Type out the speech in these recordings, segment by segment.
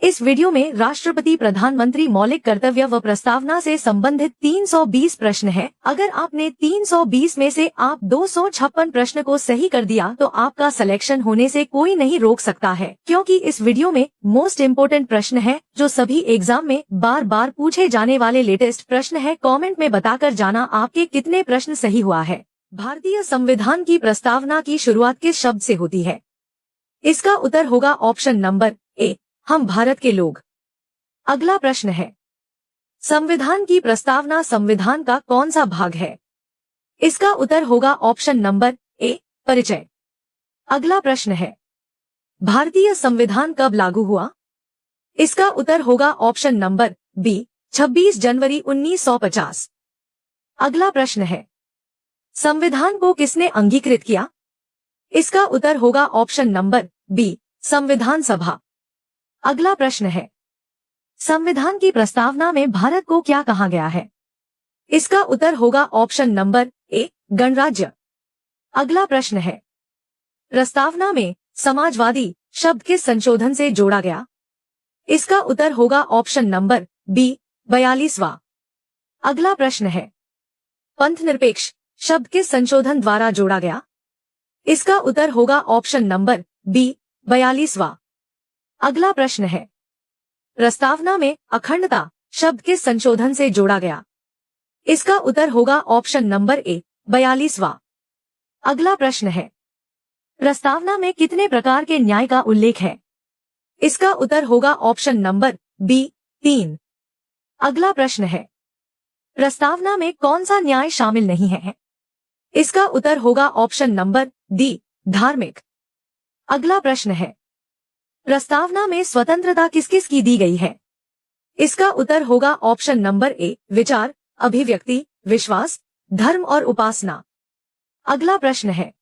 इस वीडियो में राष्ट्रपति प्रधानमंत्री मौलिक कर्तव्य व प्रस्तावना से संबंधित 320 प्रश्न हैं। अगर आपने 320 में से आप 256 प्रश्न को सही कर दिया तो आपका सिलेक्शन होने से कोई नहीं रोक सकता है, क्योंकि इस वीडियो में मोस्ट इम्पोर्टेंट प्रश्न है जो सभी एग्जाम में बार बार पूछे जाने वाले लेटेस्ट प्रश्न है। कॉमेंट में बताकर जाना आपके कितने प्रश्न सही हुआ है। भारतीय संविधान की प्रस्तावना की शुरुआत किस शब्द से होती है? इसका उत्तर होगा ऑप्शन नंबर ए, हम भारत के लोग। अगला प्रश्न है, संविधान की प्रस्तावना संविधान का कौन सा भाग है? इसका उत्तर होगा ऑप्शन नंबर ए, परिचय। अगला प्रश्न है, भारतीय संविधान कब लागू हुआ? इसका उत्तर होगा ऑप्शन नंबर बी, 26 जनवरी 1950। अगला प्रश्न है, संविधान को किसने अंगीकृत किया? इसका उत्तर होगा ऑप्शन नंबर बी, संविधान सभा। अगला प्रश्न है, संविधान की प्रस्तावना में भारत को क्या कहा गया है? इसका उत्तर होगा ऑप्शन नंबर ए, गणराज्य। अगला प्रश्न है, प्रस्तावना में समाजवादी शब्द किस संशोधन से जोड़ा गया? इसका उत्तर होगा ऑप्शन नंबर बी, 42वां। अगला प्रश्न है, पंथनिरपेक्ष शब्द किस संशोधन द्वारा जोड़ा गया? इसका उत्तर होगा ऑप्शन नंबर बी, 42वां। अगला प्रश्न है, प्रस्तावना में अखंडता शब्द किस संशोधन से जोड़ा गया? इसका उत्तर होगा ऑप्शन नंबर ए, 42वां। अगला प्रश्न है, प्रस्तावना में कितने प्रकार के न्याय का उल्लेख है? इसका उत्तर होगा ऑप्शन नंबर बी, 3। अगला प्रश्न है, प्रस्तावना में कौन सा न्याय शामिल नहीं है? इसका उत्तर होगा ऑप्शन नंबर डी, धार्मिक। अगला प्रश्न है, प्रस्तावना में स्वतंत्रता किस किस की दी गई है? इसका उत्तर होगा ऑप्शन नंबर ए, विचार, अभिव्यक्ति, विश्वास, धर्म और उपासना। अगला प्रश्न है,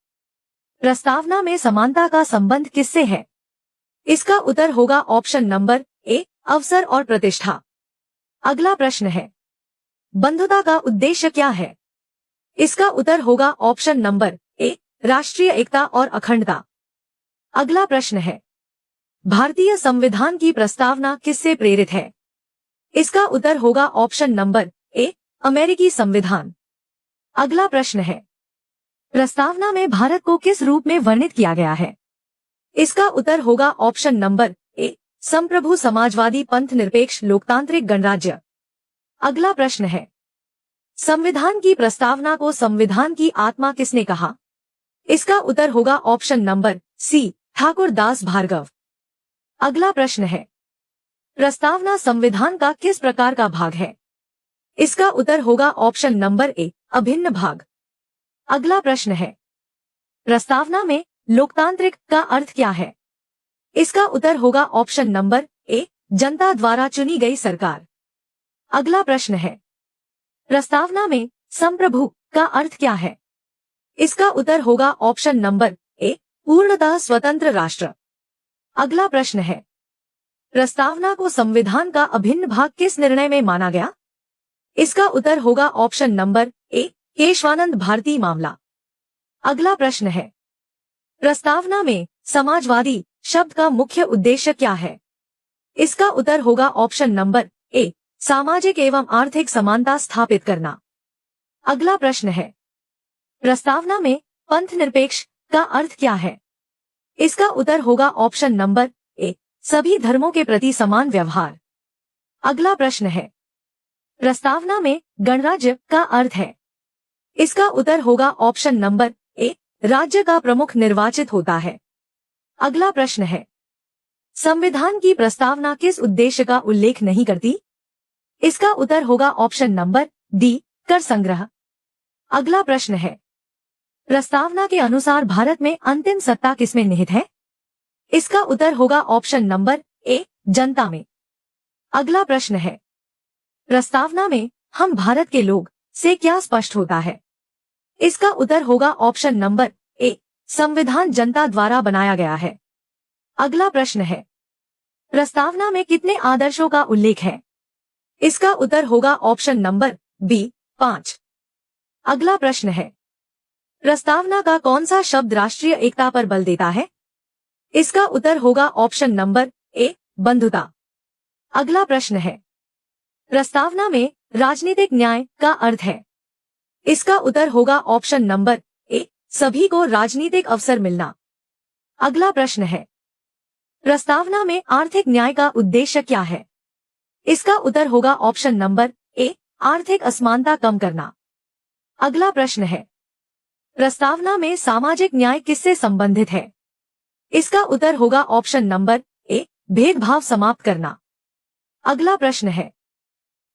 प्रस्तावना में समानता का संबंध किससे है? इसका उत्तर होगा ऑप्शन नंबर ए, अवसर और प्रतिष्ठा। अगला प्रश्न है, बंधुता का उद्देश्य क्या है? इसका उत्तर होगा ऑप्शन नंबर ए, राष्ट्रीय एकता और अखंडता। अगला प्रश्न है, भारतीय संविधान की प्रस्तावना किससे प्रेरित है? इसका उत्तर होगा ऑप्शन नंबर ए, अमेरिकी संविधान। अगला प्रश्न है, प्रस्तावना में भारत को किस रूप में वर्णित किया गया है? इसका उत्तर होगा ऑप्शन नंबर ए, संप्रभु समाजवादी पंथ निरपेक्ष लोकतांत्रिक गणराज्य। अगला प्रश्न है, संविधान की प्रस्तावना को संविधान की आत्मा किसने कहा? इसका उत्तर होगा option number C, Thakur Das Bhargava. अगला प्रश्न है, प्रस्तावना संविधान का किस प्रकार का भाग है? इसका उत्तर होगा ऑप्शन नंबर ए, अभिन्न भाग। अगला प्रश्न है, प्रस्तावना में लोकतांत्रिक का अर्थ क्या है? इसका उत्तर होगा ऑप्शन नंबर ए, जनता द्वारा चुनी गई सरकार। अगला प्रश्न है, प्रस्तावना में संप्रभु का अर्थ क्या है? इसका उत्तर होगा ऑप्शन नंबर ए, पूर्णतः स्वतंत्र राष्ट्र। अगला प्रश्न है, प्रस्तावना को संविधान का अभिन्न भाग किस निर्णय में माना गया? इसका उत्तर होगा option number A, Kesavananda Bharati मामला। अगला प्रश्न है, प्रस्तावना में समाजवादी शब्द का मुख्य उद्देश्य क्या है? इसका उत्तर होगा ऑप्शन नंबर ए, सामाजिक एवं आर्थिक समानता स्थापित करना। अगला प्रश्न है, प्रस्तावना में पंथ निरपेक्ष का अर्थ क्या है? इसका उत्तर होगा ऑप्शन नंबर ए, सभी धर्मों के प्रति समान व्यवहार। अगला प्रश्न है, प्रस्तावना में गणराज्य का अर्थ है? इसका उत्तर होगा ऑप्शन नंबर ए, राज्य का प्रमुख निर्वाचित होता है। अगला प्रश्न है, संविधान की प्रस्तावना किस उद्देश्य का उल्लेख नहीं करती? इसका उत्तर होगा ऑप्शन नंबर डी, कर संग्रह। अगला प्रश्न है, प्रस्तावना के अनुसार भारत में अंतिम सत्ता किसमें निहित है? इसका उत्तर होगा ऑप्शन नंबर ए, जनता में। अगला प्रश्न है, प्रस्तावना में हम भारत के लोग से क्या स्पष्ट होता है? इसका उत्तर होगा ऑप्शन नंबर ए, संविधान जनता द्वारा बनाया गया है। अगला प्रश्न है, प्रस्तावना में कितने आदर्शों का उल्लेख है? इसका उत्तर होगा ऑप्शन नंबर बी, 5। अगला प्रश्न है, प्रस्तावना का कौन सा शब्द राष्ट्रीय एकता पर बल देता है? इसका उत्तर होगा ऑप्शन नंबर ए, बंधुता। अगला प्रश्न है, प्रस्तावना में राजनीतिक न्याय का अर्थ है। इसका उत्तर होगा ऑप्शन नंबर ए, सभी को राजनीतिक अवसर मिलना। अगला प्रश्न है, प्रस्तावना में आर्थिक न्याय का उद्देश्य क्या है? इसका उत्तर होगा ऑप्शन नंबर ए, आर्थिक असमानता कम करना। अगला प्रश्न है, प्रस्तावना में सामाजिक न्याय किससे संबंधित है? इसका उत्तर होगा ऑप्शन नंबर ए, भेदभाव समाप्त करना। अगला प्रश्न है,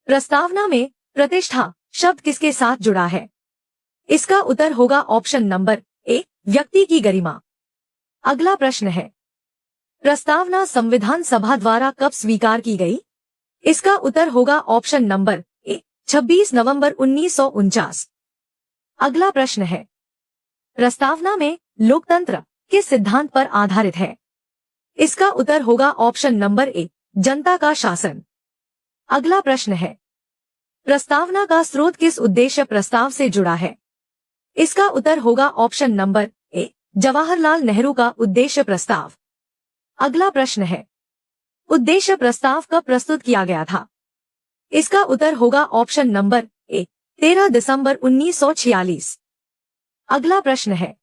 प्रस्तावना में प्रतिष्ठा शब्द किसके साथ जुड़ा है? इसका उत्तर होगा ऑप्शन नंबर ए, व्यक्ति की गरिमा। अगला प्रश्न है, प्रस्तावना संविधान सभा द्वारा कब स्वीकार की गई? इसका उत्तर होगा ऑप्शन नंबर ए, 26 नवंबर 1949। अगला प्रश्न है, प्रस्तावना में लोकतंत्र किस सिद्धांत पर आधारित है? इसका उत्तर होगा ऑप्शन नंबर ए, जनता का शासन। अगला प्रश्न है, प्रस्तावना का स्रोत किस उद्देश्य प्रस्ताव से जुड़ा है? इसका उत्तर होगा ऑप्शन नंबर ए, जवाहरलाल नेहरू का उद्देश्य प्रस्ताव। अगला प्रश्न है, उद्देश्य प्रस्ताव कब प्रस्तुत किया गया था? इसका उत्तर होगा ऑप्शन नंबर ए, 13 दिसंबर 1946। अगला प्रश्न है,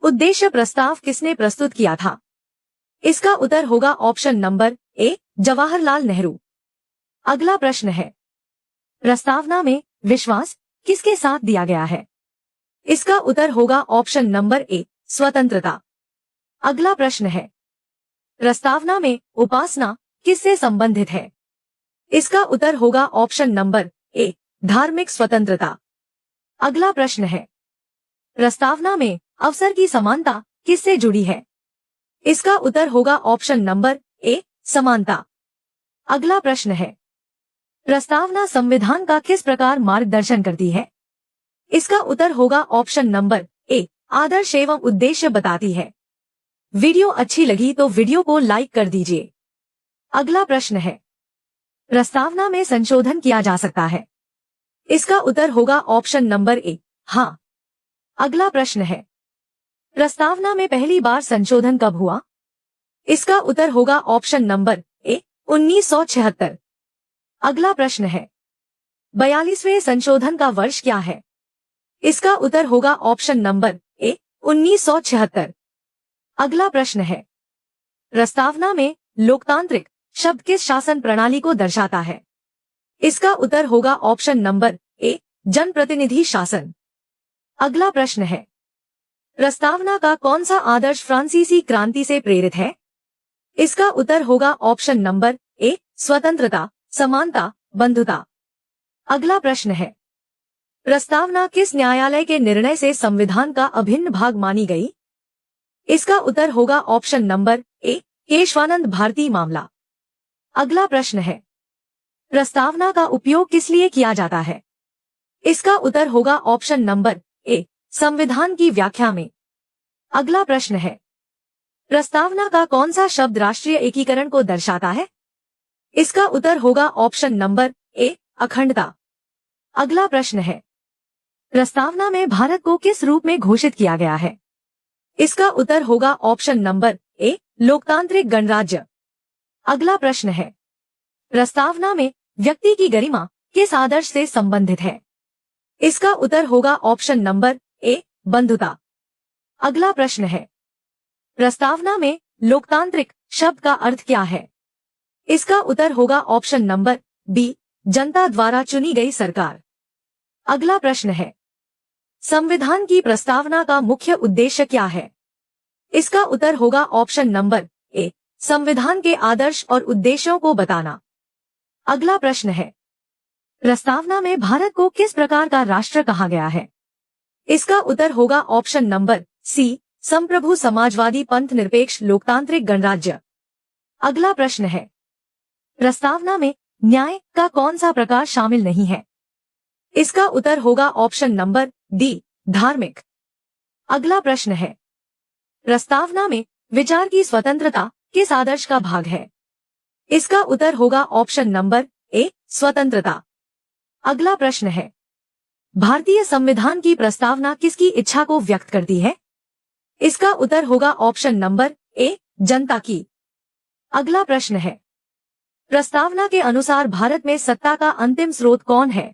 उद्देश्य प्रस्ताव किसने प्रस्तुत किया था? इसका उत्तर होगा ऑप्शन नंबर ए, जवाहरलाल नेहरू। अगला प्रश्न है, प्रस्तावना में विश्वास किसके साथ दिया गया है? इसका उत्तर होगा ऑप्शन नंबर ए, स्वतंत्रता। अगला प्रश्न है, प्रस्तावना में उपासना किससे संबंधित है? इसका उत्तर होगा ऑप्शन नंबर ए, धार्मिक स्वतंत्रता। अगला प्रश्न है, प्रस्तावना में अवसर की समानता किससे जुड़ी है? इसका उत्तर होगा ऑप्शन नंबर ए, समानता। अगला प्रश्न है, प्रस्तावना संविधान का किस प्रकार मार्गदर्शन करती है? इसका उत्तर होगा ऑप्शन नंबर ए, आदर्श एवं उद्देश्य बताती है। वीडियो अच्छी लगी तो वीडियो को लाइक कर दीजिए। अगला प्रश्न है, प्रस्तावना में संशोधन किया जा सकता है? इसका उत्तर होगा ऑप्शन नंबर ए, हाँ। अगला प्रश्न है, प्रस्तावना में पहली बार संशोधन कब हुआ? इसका उत्तर होगा ऑप्शन नंबर ए, 1976। अगला प्रश्न है, 42वें संशोधन का वर्ष क्या है? इसका उत्तर होगा ऑप्शन नंबर ए, 1976। अगला प्रश्न है, प्रस्तावना में लोकतांत्रिक शब्द किस शासन प्रणाली को दर्शाता है? इसका उत्तर होगा ऑप्शन नंबर ए, जनप्रतिनिधि शासन। अगला प्रश्न है, प्रस्तावना का कौन सा आदर्श फ्रांसीसी क्रांति से प्रेरित है? इसका उत्तर होगा ऑप्शन नंबर ए, स्वतंत्रता, समानता, बंधुता। अगला प्रश्न है, प्रस्तावना किस न्यायालय के निर्णय से संविधान का अभिन्न भाग मानी गई? इसका उत्तर होगा option number A, Kesavananda Bharati मामला। अगला प्रश्न है, प्रस्तावना का उपयोग किस लिए किया जाता है? इसका उत्तर होगा ऑप्शन नंबर ए, संविधान की व्याख्या में। अगला प्रश्न है, प्रस्तावना का कौन सा शब्द राष्ट्रीय एकीकरण को दर्शाता है? इसका उत्तर होगा ऑप्शन नंबर ए, अखंडता। अगला प्रश्न है, प्रस्तावना में भारत को किस रूप में घोषित किया गया है? इसका उत्तर होगा ऑप्शन नंबर ए, लोकतांत्रिक गणराज्य। अगला प्रश्न है, प्रस्तावना में व्यक्ति की गरिमा किस आदर्श से संबंधित है? इसका उत्तर होगा ऑप्शन नंबर ए, बंधुता। अगला प्रश्न है, प्रस्तावना में लोकतांत्रिक शब्द का अर्थ क्या है? इसका उत्तर होगा ऑप्शन नंबर बी, जनता द्वारा चुनी गई सरकार। अगला प्रश्न है, संविधान की प्रस्तावना का मुख्य उद्देश्य क्या है? इसका उत्तर होगा ऑप्शन नंबर ए, संविधान के आदर्श और उद्देश्यों को बताना। अगला प्रश्न है, प्रस्तावना में भारत को किस प्रकार का राष्ट्र कहा गया है? इसका उत्तर होगा ऑप्शन नंबर सी, संप्रभु समाजवादी पंथ निरपेक्ष लोकतांत्रिक गणराज्य। अगला प्रश्न है, प्रस्तावना में न्याय का कौन सा प्रकार शामिल नहीं है? इसका उत्तर होगा ऑप्शन नंबर डी, धार्मिक। अगला प्रश्न है, प्रस्तावना में विचार की स्वतंत्रता किस आदर्श का भाग है? इसका उत्तर होगा ऑप्शन नंबर ए, स्वतंत्रता। अगला प्रश्न है, भारतीय संविधान की प्रस्तावना किसकी इच्छा को व्यक्त करती है? इसका उत्तर होगा ऑप्शन नंबर ए, जनता की। अगला प्रश्न है, प्रस्तावना के अनुसार भारत में सत्ता का अंतिम स्रोत कौन है?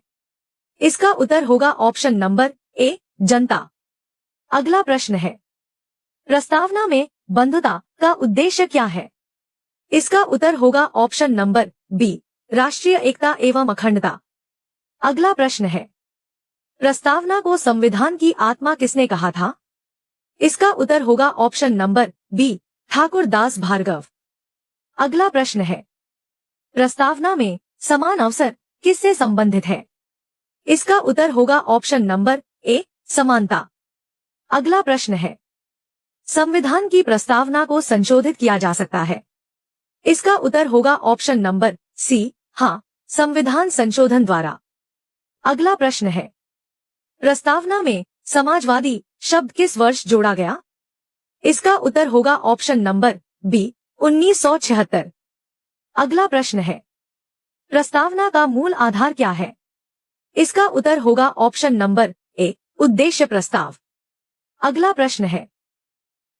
इसका उत्तर होगा ऑप्शन नंबर ए, जनता। अगला प्रश्न है, प्रस्तावना में बंधुता का उद्देश्य क्या है? इसका उत्तर होगा ऑप्शन नंबर बी, राष्ट्रीय एकता एवं अखंडता। अगला प्रश्न है, प्रस्तावना को संविधान की आत्मा किसने कहा था? इसका उत्तर होगा option number B, Thakur Das Bhargava. अगला प्रश्न है, प्रस्तावना में समान अवसर किससे संबंधित है? इसका उत्तर होगा ऑप्शन नंबर ए, समानता। अगला प्रश्न है, संविधान की प्रस्तावना को संशोधित किया जा सकता है? इसका उत्तर होगा ऑप्शन नंबर सी, हाँ, संविधान संशोधन द्वारा। अगला प्रश्न है, प्रस्तावना में समाजवादी शब्द किस वर्ष जोड़ा गया? इसका उत्तर होगा ऑप्शन नंबर बी, 1976। अगला प्रश्न है, प्रस्तावना का मूल आधार क्या है? इसका उत्तर होगा ऑप्शन नंबर ए, उद्देश्य प्रस्ताव। अगला प्रश्न है,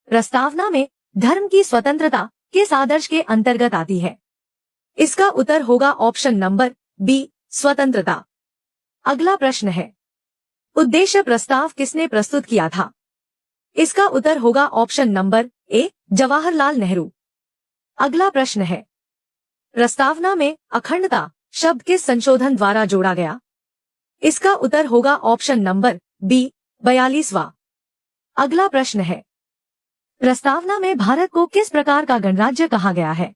प्रस्तावना में धर्म की स्वतंत्रता किस आदर्श के अंतर्गत आती है? इसका उत्तर होगा ऑप्शन नंबर बी, स्वतंत्रता। अगला प्रश्न है, उद्देश्य प्रस्ताव किसने प्रस्तुत किया था? इसका उत्तर होगा ऑप्शन नंबर ए, जवाहरलाल नेहरू। अगला प्रश्न है, प्रस्तावना में अखंडता शब्द किस संशोधन द्वारा जोड़ा गया? इसका उत्तर होगा ऑप्शन नंबर बी, 42वां। अगला प्रश्न है, प्रस्तावना में भारत को किस प्रकार का गणराज्य कहा गया है?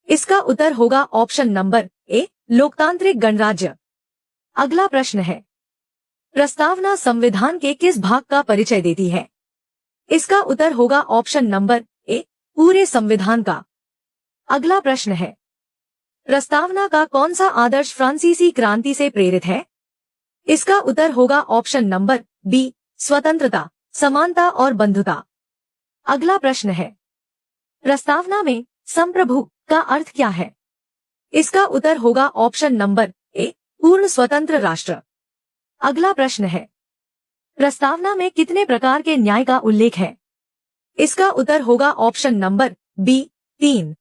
इसका उत्तर होगा ऑप्शन नंबर ए, लोकतांत्रिक गणराज्य। अगला प्रश्न है, प्रस्तावना संविधान के किस भाग का परिचय देती है? इसका उत्तर होगा ऑप्शन नंबर ए, पूरे संविधान का। अगला प्रश्न है, प्रस्तावना का कौन सा आदर्श फ्रांसीसी क्रांति से प्रेरित है? इसका उत्तर होगा ऑप्शन नंबर बी, स्वतंत्रता, समानता और बंधुता। अगला प्रश्न है, प्रस्तावना में संप्रभु का अर्थ क्या है? इसका उत्तर होगा ऑप्शन नंबर ए, पूर्ण स्वतंत्र राष्ट्र। अगला प्रश्न है, प्रस्तावना में कितने प्रकार के न्याय का उल्लेख है? इसका उत्तर होगा ऑप्शन नंबर बी, 3।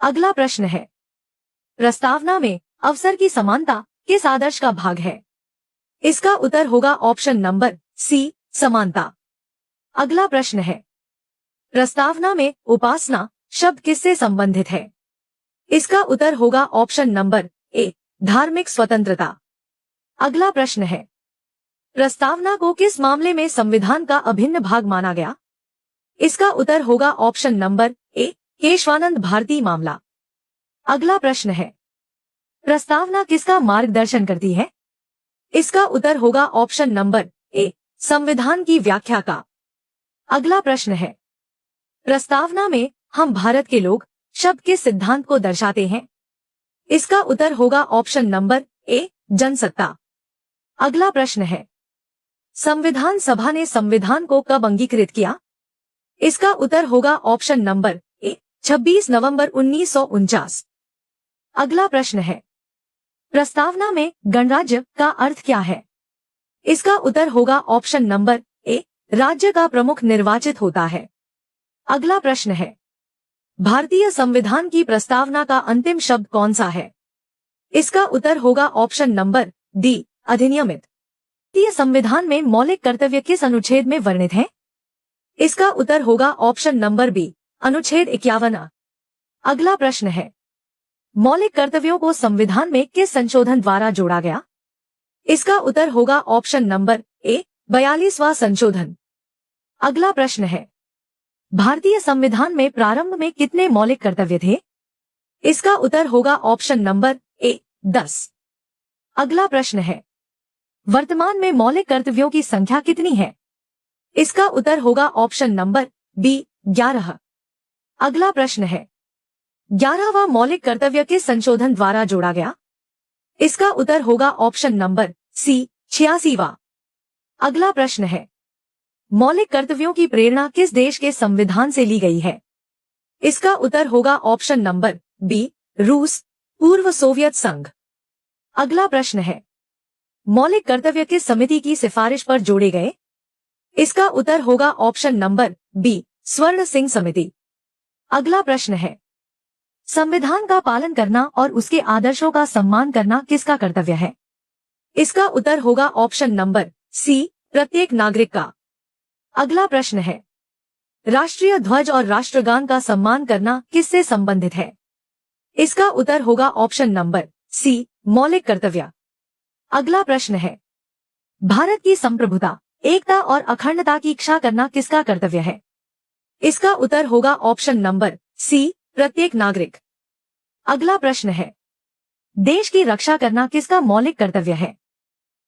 अगला प्रश्न है, प्रस्तावना में अवसर की समानता किस आदर्श का भाग है? इसका उत्तर होगा ऑप्शन नंबर सी, समानता। अगला प्रश्न है, प्रस्तावना में उपासना शब्द किससे संबंधित है? इसका उत्तर होगा ऑप्शन नंबर ए, धार्मिक स्वतंत्रता। अगला प्रश्न है, प्रस्तावना को किस मामले में संविधान का अभिन्न भाग माना गया? इसका उत्तर होगा option number A, Kesavananda Bharati मामला। अगला प्रश्न है, प्रस्तावना किसका मार्गदर्शन करती है? इसका उत्तर होगा ऑप्शन नंबर ए, संविधान की व्याख्या का। अगला प्रश्न है, प्रस्तावना में हम भारत के लोग शब्द किस सिद्धांत को दर्शाते हैं? इसका उत्तर होगा ऑप्शन नंबर ए, जनसत्ता। अगला प्रश्न है, संविधान सभा ने संविधान को कब अंगीकृत किया? इसका उत्तर होगा ऑप्शन नंबर ए, 26 नवंबर 1949। अगला प्रश्न है, प्रस्तावना में गणराज्य का अर्थ क्या है? इसका उत्तर होगा ऑप्शन नंबर ए, राज्य का प्रमुख निर्वाचित होता है। अगला प्रश्न है, भारतीय संविधान की प्रस्तावना का अंतिम शब्द कौन सा है? इसका उत्तर होगा ऑप्शन नंबर डी, अधिनियमित। भारतीय संविधान में मौलिक कर्तव्य किस अनुच्छेद में वर्णित है? इसका उत्तर होगा ऑप्शन नंबर बी, अनुच्छेद 51। अगला प्रश्न है, मौलिक कर्तव्यों को संविधान में किस संशोधन द्वारा जोड़ा गया? इसका उत्तर होगा ऑप्शन नंबर ए, 42वां संशोधन। अगला प्रश्न है, भारतीय संविधान में प्रारंभ में कितने मौलिक कर्तव्य थे? इसका उत्तर होगा ऑप्शन नंबर ए, 10। अगला प्रश्न है, वर्तमान में मौलिक कर्तव्यों की संख्या कितनी है? इसका उत्तर होगा ऑप्शन नंबर बी, 11। अगला प्रश्न है, 11वां मौलिक कर्तव्य किस संशोधन द्वारा जोड़ा गया? इसका उत्तर होगा ऑप्शन नंबर सी, 86वां। अगला प्रश्न है, मौलिक कर्तव्यों की प्रेरणा किस देश के संविधान से ली गई है? इसका उत्तर होगा ऑप्शन नंबर बी, रूस, पूर्व सोवियत संघ। अगला प्रश्न है, मौलिक कर्तव्य किस समिति की सिफारिश पर जोड़े गए? इसका उत्तर होगा ऑप्शन नंबर बी, स्वर्ण सिंह समिति। अगला प्रश्न है, संविधान का पालन करना और उसके आदर्शों का सम्मान करना किसका कर्तव्य है? इसका उत्तर होगा ऑप्शन नंबर सी, प्रत्येक नागरिक का। अगला प्रश्न है, राष्ट्रीय ध्वज और राष्ट्रगान का सम्मान करना किससे संबंधित है? इसका उत्तर होगा ऑप्शन नंबर सी, मौलिक कर्तव्य। अगला प्रश्न है, भारत की संप्रभुता, एकता और अखंडता की इच्छा करना किसका कर्तव्य है? इसका उत्तर होगा ऑप्शन नंबर सी, प्रत्येक नागरिक। अगला प्रश्न है, देश की रक्षा करना किसका मौलिक कर्तव्य है?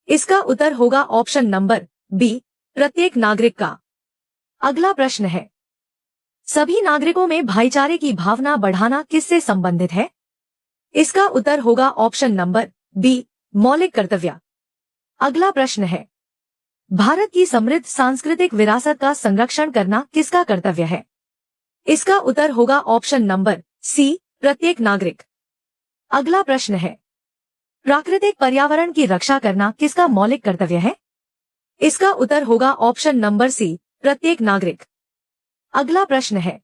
इसका उत्तर होगा ऑप्शन नंबर बी, प्रत्येक नागरिक का। अगला प्रश्न है, सभी नागरिकों में भाईचारे की भावना बढ़ाना किससे संबंधित है? इसका उत्तर होगा ऑप्शन नंबर बी, मौलिक कर्तव्य। अगला प्रश्न है, भारत की समृद्ध सांस्कृतिक विरासत का संरक्षण करना किसका कर्तव्य है? इसका उत्तर होगा ऑप्शन नंबर सी, प्रत्येक नागरिक। अगला प्रश्न है, प्राकृतिक पर्यावरण की रक्षा करना किसका मौलिक कर्तव्य है? इसका उत्तर होगा ऑप्शन नंबर सी, प्रत्येक नागरिक। अगला प्रश्न है,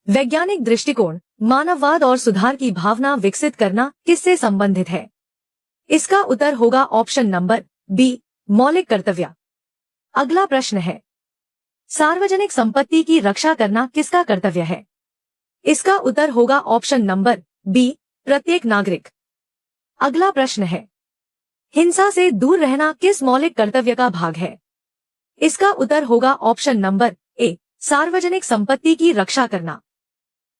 वैज्ञानिक दृष्टिकोण, मानववाद और सुधार की भावना विकसित करना किससे संबंधित है? इसका उत्तर होगा ऑप्शन नंबर बी, मौलिक कर्तव्य। अगला प्रश्न है, सार्वजनिक संपत्ति की रक्षा करना किसका कर्तव्य है? इसका उत्तर होगा ऑप्शन नंबर बी, प्रत्येक नागरिक। अगला प्रश्न है, हिंसा से दूर रहना किस मौलिक कर्तव्य का भाग है? इसका उत्तर होगा ऑप्शन नंबर ए, सार्वजनिक संपत्ति की रक्षा करना।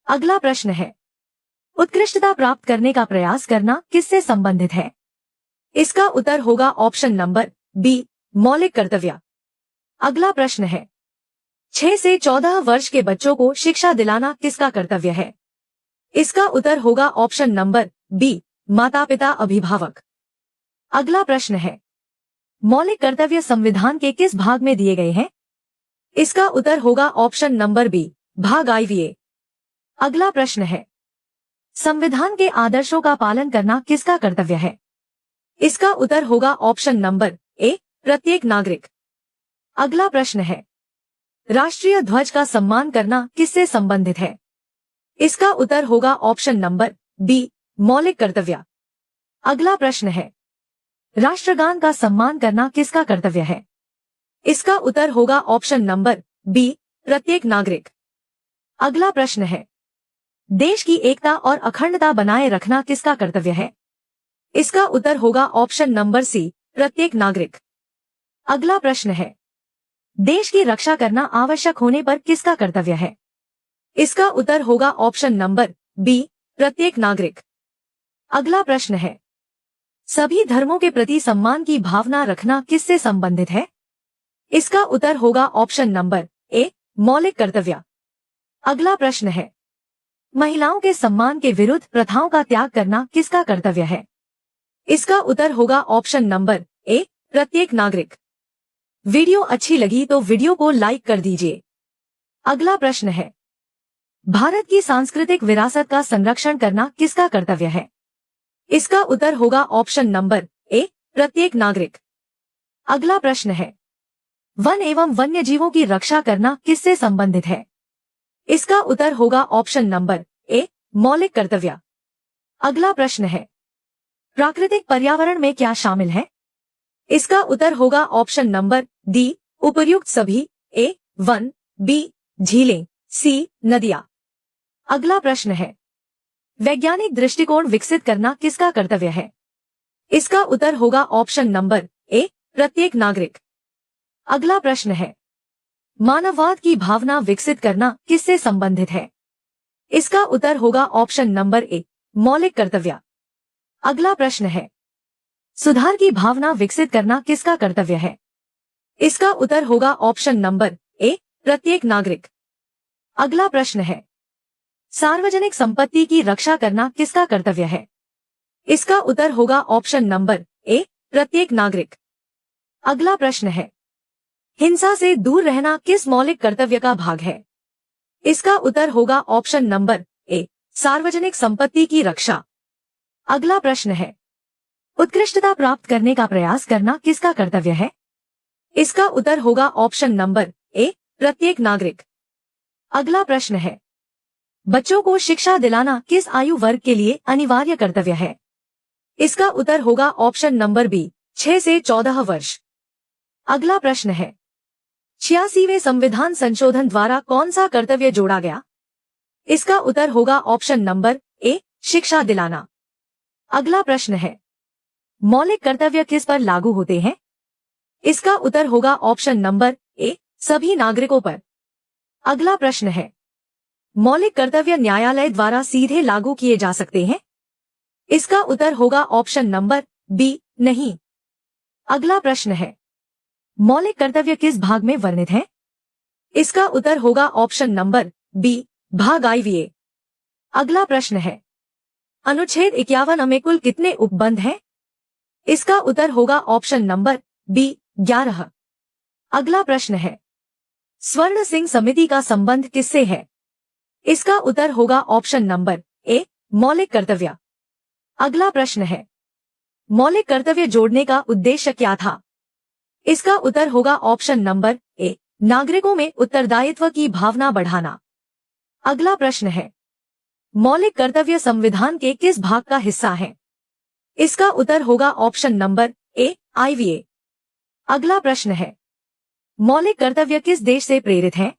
अगला प्रश्न है, उत्कृष्टता प्राप्त करने का प्रयास करना किससे संबंधित है? इसका उत्तर होगा ऑप्शन नंबर बी, मौलिक कर्तव्य। अगला प्रश्न है, 6 से 14 वर्ष के बच्चों को शिक्षा दिलाना किसका कर्तव्य है? इसका उत्तर होगा ऑप्शन नंबर बी, माता पिता अभिभावक। अगला प्रश्न है, मौलिक कर्तव्य संविधान के किस भाग में दिए गए हैं? इसका उत्तर होगा ऑप्शन नंबर बी, भाग IV। अगला प्रश्न है, संविधान के आदर्शों का पालन करना किसका कर्तव्य है? इसका उत्तर होगा ऑप्शन नंबर ए, प्रत्येक नागरिक। अगला प्रश्न है, राष्ट्रीय ध्वज का सम्मान करना किससे संबंधित है? इसका उत्तर होगा ऑप्शन नंबर बी, मौलिक कर्तव्य। अगला प्रश्न है, राष्ट्रगान का सम्मान करना किसका कर्तव्य है? इसका उत्तर होगा ऑप्शन नंबर बी, प्रत्येक नागरिक। अगला प्रश्न है, देश की एकता और अखंडता बनाए रखना किसका कर्तव्य है? इसका उत्तर होगा ऑप्शन नंबर सी, प्रत्येक नागरिक। अगला प्रश्न है, देश की रक्षा करना आवश्यक होने पर किसका कर्तव्य है? इसका उत्तर होगा ऑप्शन नंबर बी, प्रत्येक नागरिक। अगला प्रश्न है, सभी धर्मों के प्रति सम्मान की भावना रखना किससे संबंधित है? इसका उत्तर होगा ऑप्शन नंबर ए, मौलिक कर्तव्य। अगला प्रश्न है, महिलाओं के सम्मान के विरुद्ध प्रथाओं का त्याग करना किसका कर्तव्य है? इसका उत्तर होगा ऑप्शन नंबर ए, प्रत्येक नागरिक। वीडियो अच्छी लगी तो वीडियो को लाइक कर दीजिए। अगला प्रश्न है, भारत की सांस्कृतिक विरासत का संरक्षण करना किसका कर्तव्य है? इसका उत्तर होगा ऑप्शन नंबर ए, प्रत्येक नागरिक। अगला प्रश्न है, वन एवं वन्य जीवों की रक्षा करना किससे संबंधित है? इसका उत्तर होगा ऑप्शन नंबर ए, मौलिक कर्तव्य। अगला प्रश्न है, प्राकृतिक पर्यावरण में क्या शामिल है? इसका उत्तर होगा ऑप्शन नंबर डी, उपर्युक्त सभी। ए, वन, बी, झीलें, सी, नदियां। अगला प्रश्न है, वैज्ञानिक दृष्टिकोण विकसित करना किसका कर्तव्य है? इसका उत्तर होगा ऑप्शन नंबर ए, प्रत्येक नागरिक। अगला प्रश्न है, मानववाद की भावना विकसित करना किससे संबंधित है? इसका उत्तर होगा ऑप्शन नंबर ए, मौलिक कर्तव्य। अगला प्रश्न है, सुधार की भावना विकसित करना किसका कर्तव्य है? इसका उत्तर होगा ऑप्शन नंबर ए, प्रत्येक नागरिक। अगला प्रश्न है, सार्वजनिक संपत्ति की रक्षा करना किसका कर्तव्य है? इसका उत्तर होगा ऑप्शन नंबर ए, प्रत्येक नागरिक। अगला प्रश्न है, हिंसा से दूर रहना किस मौलिक कर्तव्य का भाग है? इसका उत्तर होगा ऑप्शन नंबर ए, सार्वजनिक संपत्ति की रक्षा। अगला प्रश्न है, उत्कृष्टता प्राप्त करने का प्रयास करना किसका कर्तव्य है? इसका उत्तर होगा ऑप्शन नंबर ए, प्रत्येक नागरिक। अगला प्रश्न है, बच्चों को शिक्षा दिलाना किस आयु वर्ग के लिए अनिवार्य कर्तव्य है? इसका उत्तर होगा ऑप्शन नंबर बी, 6 से 14 वर्ष। अगला प्रश्न है, 86वें संविधान संशोधन द्वारा कौन सा कर्तव्य जोड़ा गया? इसका उत्तर होगा ऑप्शन नंबर ए, शिक्षा दिलाना। अगला प्रश्न है, मौलिक कर्तव्य किस पर लागू होते हैं? इसका उत्तर होगा ऑप्शन नंबर ए, सभी नागरिकों पर। अगला प्रश्न है, मौलिक कर्तव्य न्यायालय द्वारा सीधे लागू किए जा सकते हैं? इसका उत्तर होगा ऑप्शन नंबर बी, नहीं। अगला प्रश्न है, मौलिक कर्तव्य किस भाग में वर्णित है? इसका उत्तर होगा ऑप्शन नंबर बी, भाग IV। अगला प्रश्न है, अनुच्छेद 51 में कुल कितने उपबंध हैं? इसका उत्तर होगा ऑप्शन नंबर बी, 11। अगला प्रश्न है, स्वर्ण सिंह समिति का संबंध किससे है? इसका उत्तर होगा ऑप्शन नंबर ए, मौलिक कर्तव्य। अगला प्रश्न है, मौलिक कर्तव्य जोड़ने का उद्देश्य क्या था? इसका उत्तर होगा ऑप्शन नंबर ए, नागरिकों में उत्तरदायित्व की भावना बढ़ाना। अगला प्रश्न है, मौलिक कर्तव्य संविधान के किस भाग का हिस्सा है? इसका उत्तर होगा ऑप्शन नंबर ए, IV। अगला प्रश्न है, मौलिक कर्तव्य किस देश से प्रेरित है?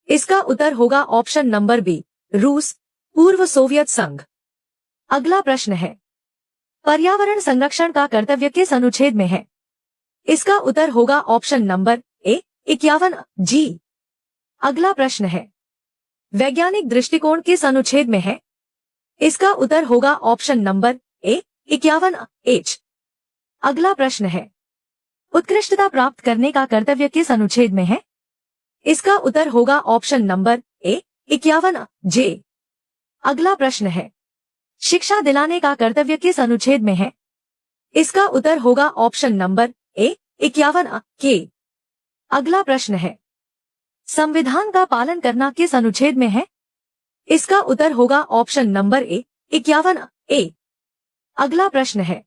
इसका उत्तर होगा ऑप्शन नंबर बी, रूस, पूर्व सोवियत संघ। अगला प्रश्न है, पर्यावरण संरक्षण का कर्तव्य किस अनुच्छेद में है? इसका उत्तर होगा ऑप्शन नंबर ए, 51G। अगला प्रश्न है, वैज्ञानिक दृष्टिकोण किस अनुच्छेद में है? इसका उत्तर होगा ऑप्शन नंबर ए, 51H। अगला प्रश्न है, उत्कृष्टता प्राप्त करने का कर्तव्य किस अनुच्छेद में है? इसका उत्तर होगा ऑप्शन नंबर ए, 51J। अगला प्रश्न है, शिक्षा दिलाने का कर्तव्य किस अनुच्छेद में है? इसका उत्तर होगा ऑप्शन नंबर ए, 51K। अगला प्रश्न है, संविधान का पालन करना किस अनुच्छेद में है? इसका उत्तर होगा ऑप्शन नंबर ए, 51A। अगला प्रश्न है,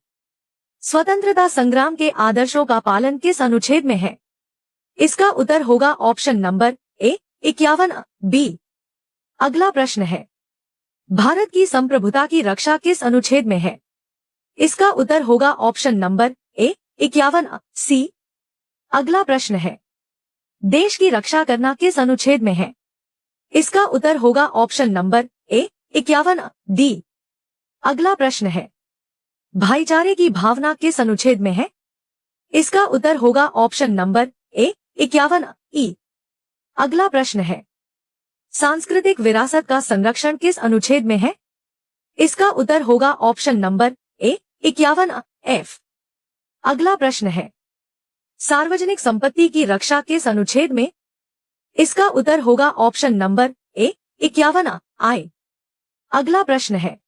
स्वतंत्रता संग्राम के आदर्शों का पालन किस अनुच्छेद में है? इसका उत्तर होगा ऑप्शन नंबर ए, 51B। अगला प्रश्न है, भारत की संप्रभुता की रक्षा किस अनुच्छेद में है? इसका उत्तर होगा ऑप्शन नंबर ए, 51C। अगला प्रश्न है, देश की रक्षा करना किस अनुच्छेद में है? इसका उत्तर होगा ऑप्शन नंबर ए, 51D। अगला प्रश्न है, भाईचारे की भावना किस अनुच्छेद में है? इसका उत्तर होगा ऑप्शन नंबर ए, 51E। अगला प्रश्न है, सांस्कृतिक विरासत का संरक्षण किस अनुच्छेद में है? इसका उत्तर होगा ऑप्शन नंबर ए, 51F। अगला प्रश्न है, सार्वजनिक संपत्ति की रक्षा किस अनुच्छेद में? इसका उत्तर होगा ऑप्शन नंबर ए, 51I। अगला प्रश्न है,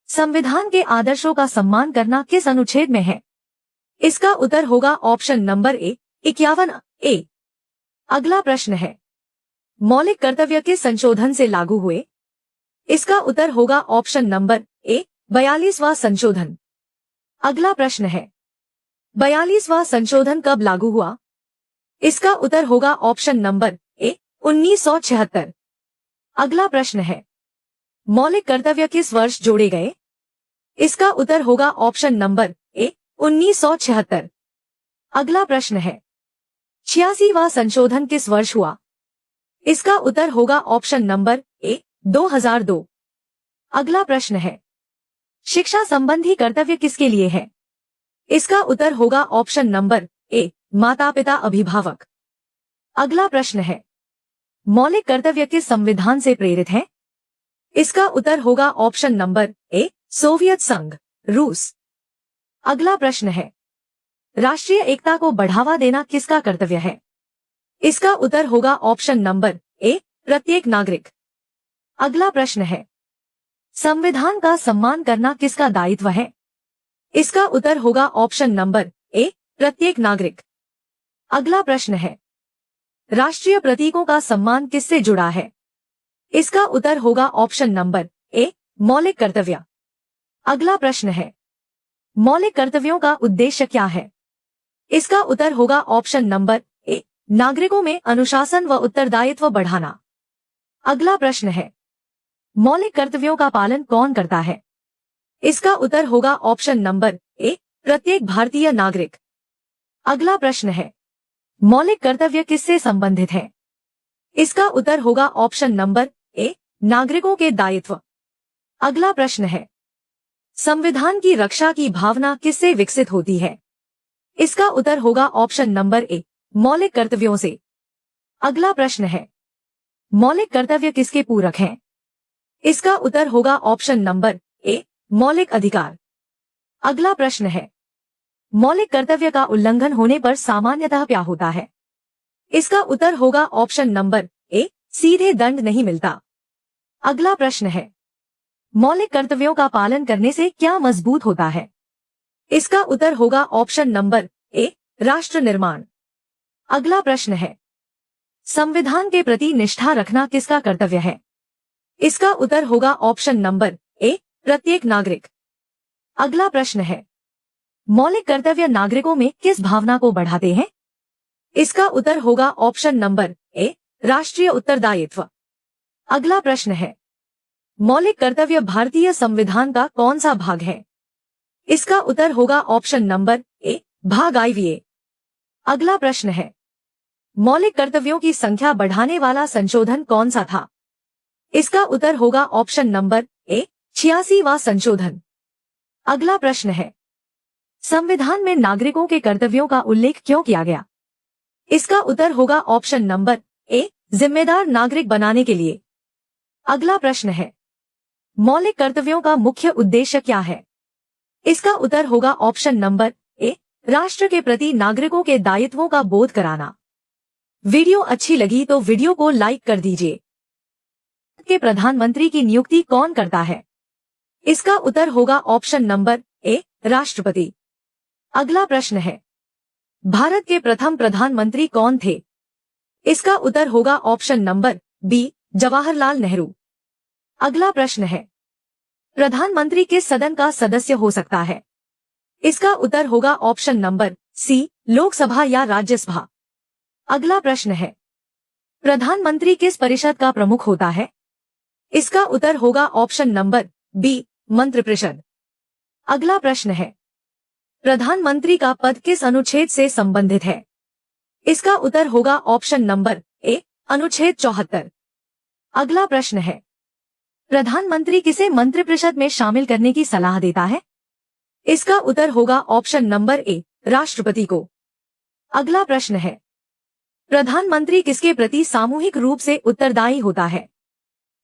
संविधान के आदर्शों का सम्मान करना किस अनुच्छेद में है? इसका उत्तर होगा ऑप्शन नंबर ए, 51A। अगला प्रश्न है, मौलिक कर्तव्य किस संशोधन से लागू हुए? इसका उत्तर होगा ऑप्शन नंबर ए, 42वां संशोधन। अगला प्रश्न है, 42वां संशोधन कब लागू हुआ? इसका उत्तर होगा ऑप्शन नंबर ए, 1976। अगला प्रश्न है, मौलिक कर्तव्य किस वर्ष जोड़े गए? इसका उत्तर होगा ऑप्शन नंबर ए, 1976। अगला प्रश्न है, 86वां संशोधन किस वर्ष हुआ? इसका उत्तर होगा ऑप्शन नंबर ए, 2002। अगला प्रश्न है, शिक्षा संबंधी कर्तव्य किसके लिए है? इसका उत्तर होगा ऑप्शन नंबर ए, माता पिता अभिभावक। अगला प्रश्न है, मौलिक कर्तव्य किस संविधान से प्रेरित है? इसका उत्तर होगा ऑप्शन नंबर ए, सोवियत संघ, रूस। अगला प्रश्न है, राष्ट्रीय एकता को बढ़ावा देना किसका कर्तव्य है? इसका उत्तर होगा ऑप्शन नंबर ए, प्रत्येक नागरिक। अगला प्रश्न है, संविधान का सम्मान करना किसका दायित्व है? इसका उत्तर होगा ऑप्शन नंबर ए, प्रत्येक नागरिक। अगला प्रश्न है, राष्ट्रीय प्रतीकों का सम्मान किससे जुड़ा है? इसका उत्तर होगा ऑप्शन नंबर ए, मौलिक कर्तव्य। अगला प्रश्न है, मौलिक कर्तव्यों का उद्देश्य क्या है? इसका उत्तर होगा ऑप्शन नंबर ए, नागरिकों में अनुशासन व उत्तरदायित्व बढ़ाना। अगला प्रश्न है, मौलिक कर्तव्यों का पालन कौन करता है? इसका उत्तर होगा ऑप्शन नंबर ए, प्रत्येक भारतीय नागरिक। अगला प्रश्न है, मौलिक कर्तव्य किससे संबंधित है? इसका उत्तर होगा ऑप्शन नंबर ए, नागरिकों के दायित्व। अगला प्रश्न है, संविधान की रक्षा की भावना किससे विकसित होती है? इसका उत्तर होगा ऑप्शन नंबर ए, मौलिक कर्तव्यों से। अगला प्रश्न है, मौलिक कर्तव्य किसके पूरक हैं? इसका उत्तर होगा ऑप्शन नंबर ए, मौलिक अधिकार। अगला प्रश्न है, मौलिक कर्तव्य का उल्लंघन होने पर सामान्यतः क्या होता है? इसका उत्तर होगा ऑप्शन नंबर ए, सीधे दंड नहीं मिलता। अगला प्रश्न है, मौलिक कर्तव्यों का पालन करने से क्या मजबूत होता है? इसका उत्तर होगा ऑप्शन नंबर ए, राष्ट्र निर्माण। अगला प्रश्न है, संविधान के प्रति निष्ठा रखना किसका कर्तव्य है? इसका उत्तर होगा ऑप्शन नंबर ए, प्रत्येक नागरिक। अगला प्रश्न है, मौलिक कर्तव्य नागरिकों में किस भावना को बढ़ाते हैं? इसका उत्तर होगा ऑप्शन नंबर ए, राष्ट्रीय उत्तरदायित्व। अगला प्रश्न है, मौलिक कर्तव्य भारतीय संविधान का कौन सा भाग है? इसका उत्तर होगा ऑप्शन नंबर ए, भाग IV। अगला प्रश्न है, मौलिक कर्तव्यों की संख्या बढ़ाने वाला संशोधन कौन सा था? इसका उत्तर होगा ऑप्शन नंबर ए, 86वां संशोधन। अगला प्रश्न है, संविधान में नागरिकों के कर्तव्यों का उल्लेख क्यों किया गया? इसका उत्तर होगा ऑप्शन नंबर ए, जिम्मेदार नागरिक बनाने के लिए। अगला प्रश्न है, मौलिक कर्तव्यों का मुख्य उद्देश्य क्या है? इसका उत्तर होगा ऑप्शन नंबर ए, राष्ट्र के प्रति नागरिकों के दायित्वों का बोध कराना। वीडियो अच्छी लगी तो वीडियो को लाइक कर दीजिए। के प्रधानमंत्री की नियुक्ति कौन करता है? इसका उत्तर होगा ऑप्शन नंबर ए, राष्ट्रपति। अगला प्रश्न है, भारत के प्रथम प्रधानमंत्री कौन थे? इसका उत्तर होगा option number B, Jawaharlal Nehru. अगला प्रश्न है, प्रधानमंत्री किस सदन का सदस्य हो सकता है? इसका उत्तर होगा ऑप्शन नंबर सी, लोकसभा या राज्यसभा। अगला प्रश्न है, प्रधानमंत्री किस परिषद का प्रमुख होता है? इसका उत्तर होगा ऑप्शन नंबर बी, मंत्रिपरिषद। अगला प्रश्न है, प्रधानमंत्री का पद किस अनुच्छेद से संबंधित है? इसका उत्तर होगा ऑप्शन नंबर ए, अनुच्छेद 74। अगला प्रश्न है, प्रधानमंत्री किसे मंत्रिपरिषद में शामिल करने की सलाह देता है? इसका उत्तर होगा ऑप्शन नंबर ए, राष्ट्रपति को। अगला प्रश्न है, प्रधानमंत्री किसके प्रति सामूहिक रूप से उत्तरदायी होता है?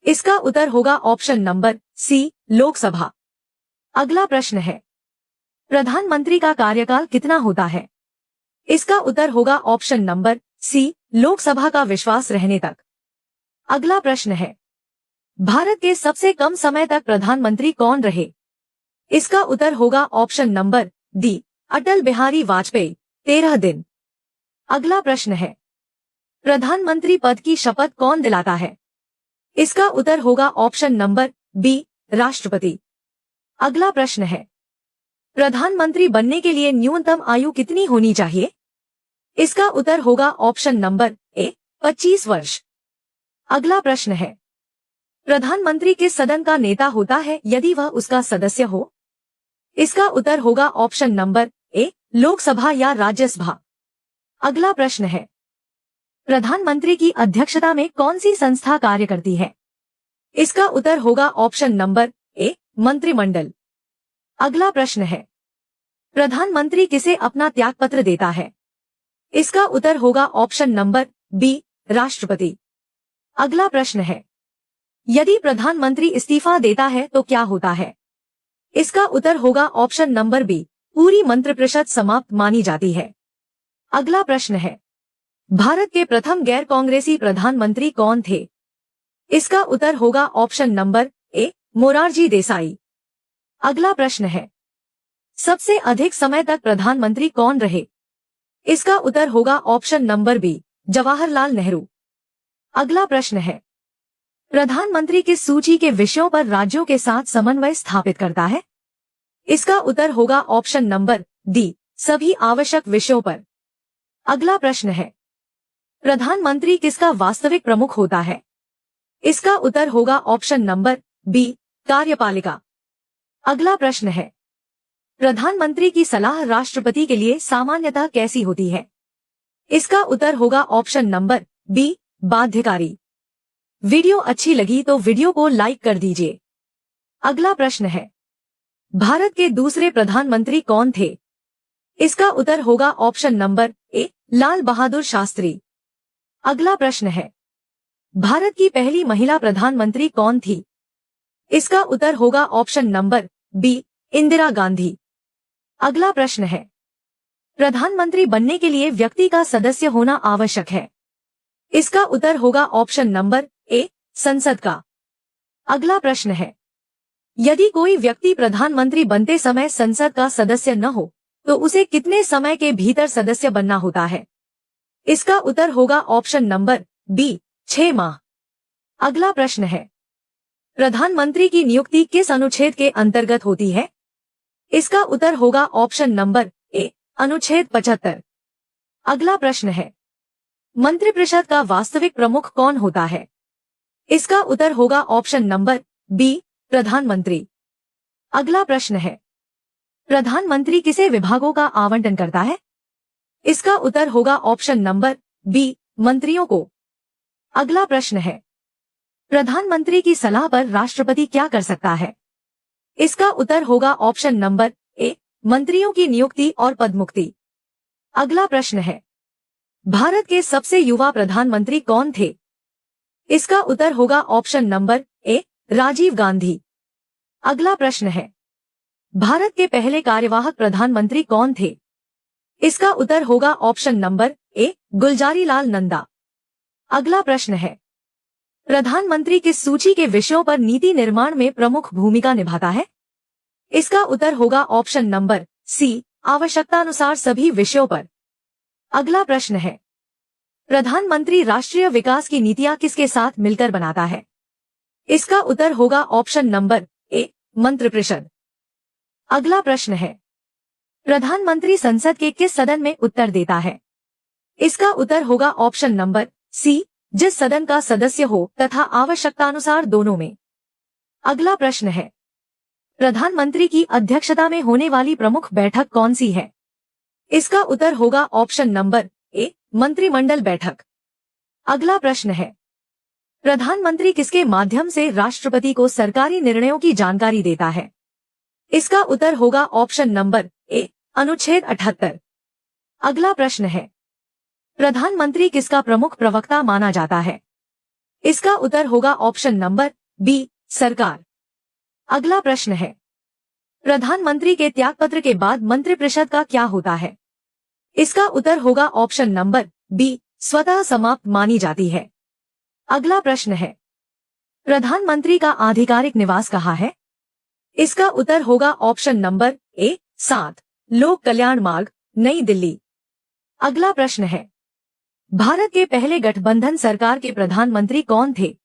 इसका उत्तर होगा ऑप्शन नंबर सी, लोकसभा। अगला प्रश्न है, प्रधानमंत्री का कार्यकाल कितना होता है? इसका उत्तर होगा ऑप्शन नंबर सी, लोकसभा का विश्वास रहने तक। अगला प्रश्न है, भारत के सबसे कम समय तक प्रधानमंत्री कौन रहे? इसका उत्तर होगा option number D, Atal Bihari Vajpayee, 13 दिन। अगला प्रश्न है, प्रधानमंत्री पद की शपथ कौन दिलाता है? इसका उत्तर होगा ऑप्शन नंबर बी, राष्ट्रपति। अगला प्रश्न है, प्रधानमंत्री बनने के लिए न्यूनतम आयु कितनी होनी चाहिए? इसका उत्तर होगा ऑप्शन नंबर ए, 25 वर्ष। अगला प्रश्न है, प्रधानमंत्री किस सदन का नेता होता है यदि वह उसका सदस्य हो? इसका उत्तर होगा ऑप्शन नंबर ए, लोकसभा या राज्यसभा। अगला प्रश्न है, प्रधानमंत्री की अध्यक्षता में कौन सी संस्था कार्य करती है? इसका उत्तर होगा ऑप्शन नंबर ए, मंत्रिमंडल। अगला प्रश्न है, प्रधानमंत्री किसे अपना त्यागपत्र देता है? इसका उत्तर होगा ऑप्शन नंबर बी, राष्ट्रपति। अगला प्रश्न है, यदि प्रधानमंत्री इस्तीफा देता है तो क्या होता है? इसका उत्तर होगा ऑप्शन नंबर बी, पूरी मंत्रिपरिषद समाप्त मानी जाती है। अगला प्रश्न है, भारत के प्रथम गैर कांग्रेसी प्रधानमंत्री कौन थे? इसका उत्तर होगा ऑप्शन नंबर ए, मोरारजी देसाई। अगला प्रश्न है, सबसे अधिक समय तक प्रधानमंत्री कौन रहे? इसका उत्तर होगा option number B, Jawaharlal Nehru. अगला प्रश्न है, प्रधानमंत्री किस सूची के विषयों पर राज्यों के साथ समन्वय स्थापित करता है? इसका उत्तर होगा ऑप्शन नंबर डी, सभी आवश्यक विषयों पर। अगला प्रश्न है, प्रधानमंत्री किसका वास्तविक प्रमुख होता है? इसका उत्तर होगा ऑप्शन नंबर बी, कार्यपालिका। अगला प्रश्न है, प्रधानमंत्री की सलाह राष्ट्रपति के लिए सामान्यतः कैसी होती है? इसका उत्तर होगा ऑप्शन नंबर बी, बाध्यकारी। वीडियो अच्छी लगी तो वीडियो को लाइक कर दीजिए। अगला प्रश्न है, भारत के दूसरे प्रधानमंत्री कौन थे? इसका उत्तर होगा ऑप्शन नंबर ए, लाल बहादुर शास्त्री। अगला प्रश्न है, भारत की पहली महिला प्रधानमंत्री कौन थी? इसका उत्तर होगा option number B, Indira Gandhi. अगला प्रश्न है, प्रधानमंत्री बनने के लिए व्यक्ति का सदस्य होना आवश्यक है। इसका उत्तर होगा ऑप्शन नंबर ए, संसद का। अगला प्रश्न है, यदि कोई व्यक्ति प्रधानमंत्री बनते समय संसद का सदस्य न हो तो उसे कितने समय के भीतर सदस्य बनना होता है? इसका उत्तर होगा ऑप्शन नंबर बी, 6 माह। अगला प्रश्न है, प्रधानमंत्री की नियुक्ति किस अनुच्छेद के अंतर्गत होती है? इसका उत्तर होगा ऑप्शन नंबर ए, अनुच्छेद 75। अगला प्रश्न है, मंत्रिपरिषद का वास्तविक प्रमुख कौन होता है? इसका उत्तर होगा ऑप्शन नंबर बी, प्रधानमंत्री। अगला प्रश्न है, प्रधानमंत्री किसे विभागों का आवंटन करता है? इसका उत्तर होगा ऑप्शन नंबर बी, मंत्रियों को। अगला प्रश्न है, प्रधानमंत्री की सलाह पर राष्ट्रपति क्या कर सकता है? इसका उत्तर होगा ऑप्शन नंबर ए, मंत्रियों की नियुक्ति और पदमुक्ति। अगला प्रश्न है, भारत के सबसे युवा प्रधानमंत्री कौन थे? इसका उत्तर होगा option number A, Rajiv Gandhi. अगला प्रश्न है, भारत के पहले कार्यवाहक प्रधानमंत्री कौन थे? इसका उत्तर होगा ऑप्शन नंबर ए, गुलजारी लाल नंदा। अगला प्रश्न है, प्रधानमंत्री किस सूची के विषयों पर नीति निर्माण में प्रमुख भूमिका निभाता है? इसका उत्तर होगा ऑप्शन नंबर सी, आवश्यकतानुसार सभी विषयों पर। अगला प्रश्न है, प्रधानमंत्री राष्ट्रीय विकास की नीतियां किसके साथ मिलकर बनाता है? इसका उत्तर होगा ऑप्शन नंबर ए, मंत्रिपरिषद। अगला प्रश्न है, प्रधानमंत्री संसद के किस सदन में उत्तर देता है? इसका उत्तर होगा ऑप्शन नंबर सी, जिस सदन का सदस्य हो तथा आवश्यकतानुसार दोनों में। अगला प्रश्न है, प्रधानमंत्री की अध्यक्षता में होने वाली प्रमुख बैठक कौन सी है? इसका उत्तर होगा ऑप्शन नंबर ए, मंत्रिमंडल बैठक। अगला प्रश्न है, प्रधानमंत्री किसके माध्यम से राष्ट्रपति को सरकारी निर्णयों की जानकारी देता है? इसका उत्तर होगा ऑप्शन नंबर ए, अनुच्छेद 78। अगला प्रश्न है, प्रधानमंत्री किसका प्रमुख प्रवक्ता माना जाता है? इसका उत्तर होगा ऑप्शन नंबर बी, सरकार। अगला प्रश्न है, प्रधानमंत्री के त्यागपत्र के बाद मंत्रिपरिषद का क्या होता है? इसका उत्तर होगा ऑप्शन नंबर बी, स्वतः समाप्त मानी जाती है। अगला प्रश्न है, प्रधानमंत्री का आधिकारिक निवास कहाँ है? इसका उत्तर होगा ऑप्शन नंबर ए, 7, लोक कल्याण मार्ग, नई दिल्ली। अगला प्रश्न है, भारत के पहले गठबंधन सरकार के प्रधानमंत्री कौन थे?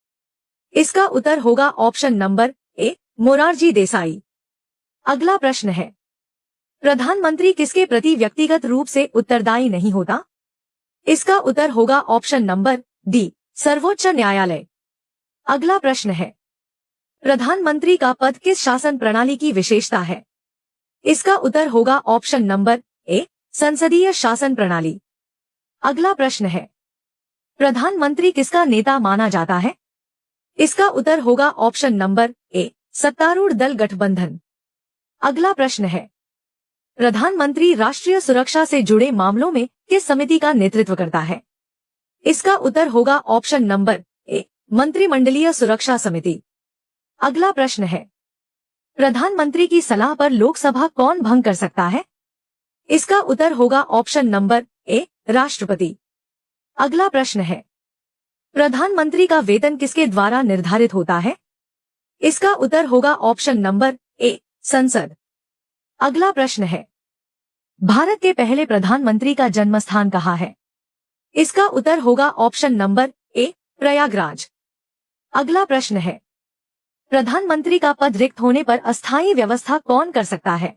इसका उत्तर होगा ऑप्शन नंबर ए, मोरारजी देसाई। अगला प्रश्न है, प्रधानमंत्री किसके प्रति व्यक्तिगत रूप से उत्तरदायी नहीं होता? इसका उत्तर होगा ऑप्शन नंबर डी, सर्वोच्च न्यायालय। अगला प्रश्न है, प्रधानमंत्री का पद किस शासन प्रणाली की विशेषता है? इसका उत्तर होगा ऑप्शन नंबर ए, संसदीय शासन प्रणाली। अगला प्रश्न है, प्रधानमंत्री किसका नेता माना जाता है? इसका उत्तर होगा ऑप्शन नंबर ए, सत्तारूढ़ दल गठबंधन। अगला प्रश्न है, प्रधानमंत्री राष्ट्रीय सुरक्षा से जुड़े मामलों में किस समिति का नेतृत्व करता है? इसका उत्तर होगा ऑप्शन नंबर ए, मंत्रिमंडलीय सुरक्षा समिति। अगला प्रश्न है, प्रधानमंत्री की सलाह पर लोकसभा कौन भंग कर सकता है? इसका उत्तर होगा ऑप्शन नंबर ए, राष्ट्रपति। अगला प्रश्न है, प्रधानमंत्री का वेतन किसके द्वारा निर्धारित होता है? इसका उत्तर होगा ऑप्शन नंबर ए, संसद। अगला प्रश्न है, भारत के पहले प्रधानमंत्री का जन्म स्थान कहाँ है? इसका उत्तर होगा ऑप्शन नंबर ए, प्रयागराज। अगला प्रश्न है, प्रधानमंत्री का पद रिक्त होने पर अस्थायी व्यवस्था कौन कर सकता है?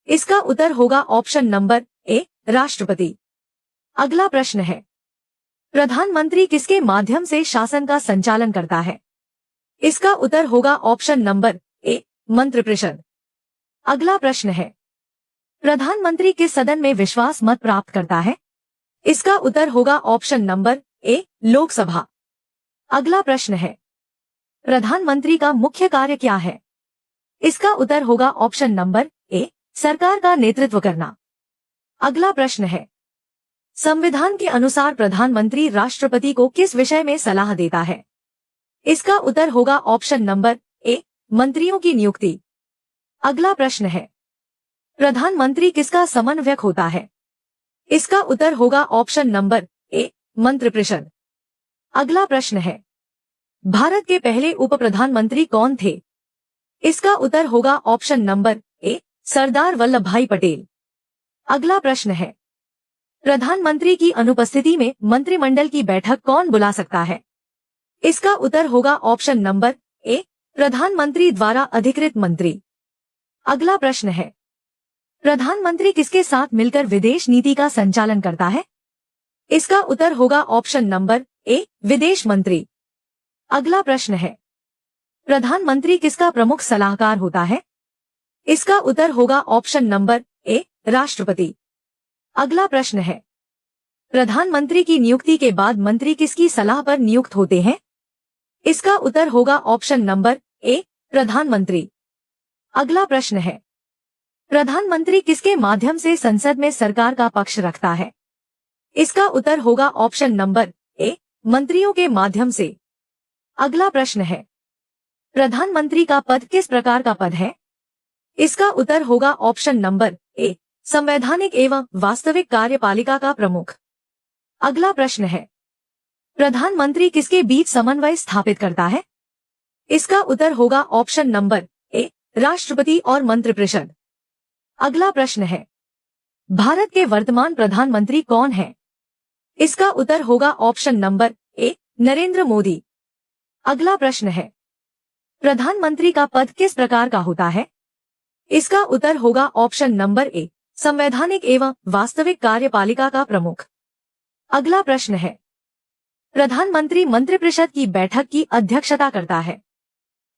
इसका उत्तर होगा ऑप्शन नंबर ए, राष्ट्रपति। अगला प्रश्न है, प्रधानमंत्री किसके माध्यम से शासन का संचालन करता है? इसका उत्तर होगा ऑप्शन नंबर ए, मंत्रिपरिषद। अगला प्रश्न है, प्रधानमंत्री किस सदन में विश्वास मत प्राप्त करता है? इसका उत्तर होगा ऑप्शन नंबर ए, लोकसभा। अगला प्रश्न है, प्रधानमंत्री का मुख्य कार्य क्या है? इसका उत्तर होगा ऑप्शन नंबर ए, सरकार का नेतृत्व करना। अगला प्रश्न है, संविधान के अनुसार प्रधानमंत्री राष्ट्रपति को किस विषय में सलाह देता है? इसका उत्तर होगा ऑप्शन नंबर ए, मंत्रियों की नियुक्ति। अगला प्रश्न है, प्रधानमंत्री किसका समन्वयक होता है? इसका उत्तर होगा ऑप्शन नंबर ए, मंत्रिपरिषद। अगला प्रश्न है, भारत के पहले उप प्रधानमंत्री कौन थे? इसका उत्तर होगा ऑप्शन नंबर ए, सरदार वल्लभ भाई पटेल। अगला प्रश्न है, प्रधानमंत्री की अनुपस्थिति में मंत्रिमंडल की बैठक कौन बुला सकता है? इसका उत्तर होगा ऑप्शन नंबर ए, प्रधानमंत्री द्वारा अधिकृत मंत्री। अगला प्रश्न है, प्रधानमंत्री किसके साथ मिलकर विदेश नीति का संचालन करता है? इसका उत्तर होगा ऑप्शन नंबर ए, विदेश मंत्री। अगला प्रश्न है, प्रधानमंत्री किसका प्रमुख सलाहकार होता है? इसका उत्तर होगा ऑप्शन नंबर ए, राष्ट्रपति। अगला प्रश्न है, प्रधानमंत्री की नियुक्ति के बाद मंत्री किसकी सलाह पर नियुक्त होते हैं? इसका उत्तर होगा ऑप्शन नंबर ए, प्रधानमंत्री। अगला प्रश्न है, प्रधानमंत्री किसके माध्यम से संसद में सरकार का पक्ष रखता है? इसका उत्तर होगा ऑप्शन नंबर ए, मंत्रियों के माध्यम से। अगला प्रश्न है, प्रधानमंत्री का पद किस प्रकार का पद है? इसका उत्तर होगा ऑप्शन नंबर ए, संवैधानिक एवं वास्तविक कार्यपालिका का प्रमुख। अगला प्रश्न है, प्रधानमंत्री किसके बीच समन्वय स्थापित करता है? इसका उत्तर होगा ऑप्शन नंबर ए, राष्ट्रपति और मंत्रिपरिषद। अगला प्रश्न है, भारत के वर्तमान प्रधानमंत्री कौन है? इसका उत्तर होगा ऑप्शन नंबर ए, नरेंद्र मोदी। अगला प्रश्न है, प्रधानमंत्री का पद किस प्रकार का होता है? इसका उत्तर होगा ऑप्शन नंबर ए, संवैधानिक एवं वास्तविक कार्यपालिका का प्रमुख। अगला प्रश्न है, प्रधानमंत्री मंत्रिपरिषद की बैठक की अध्यक्षता करता है।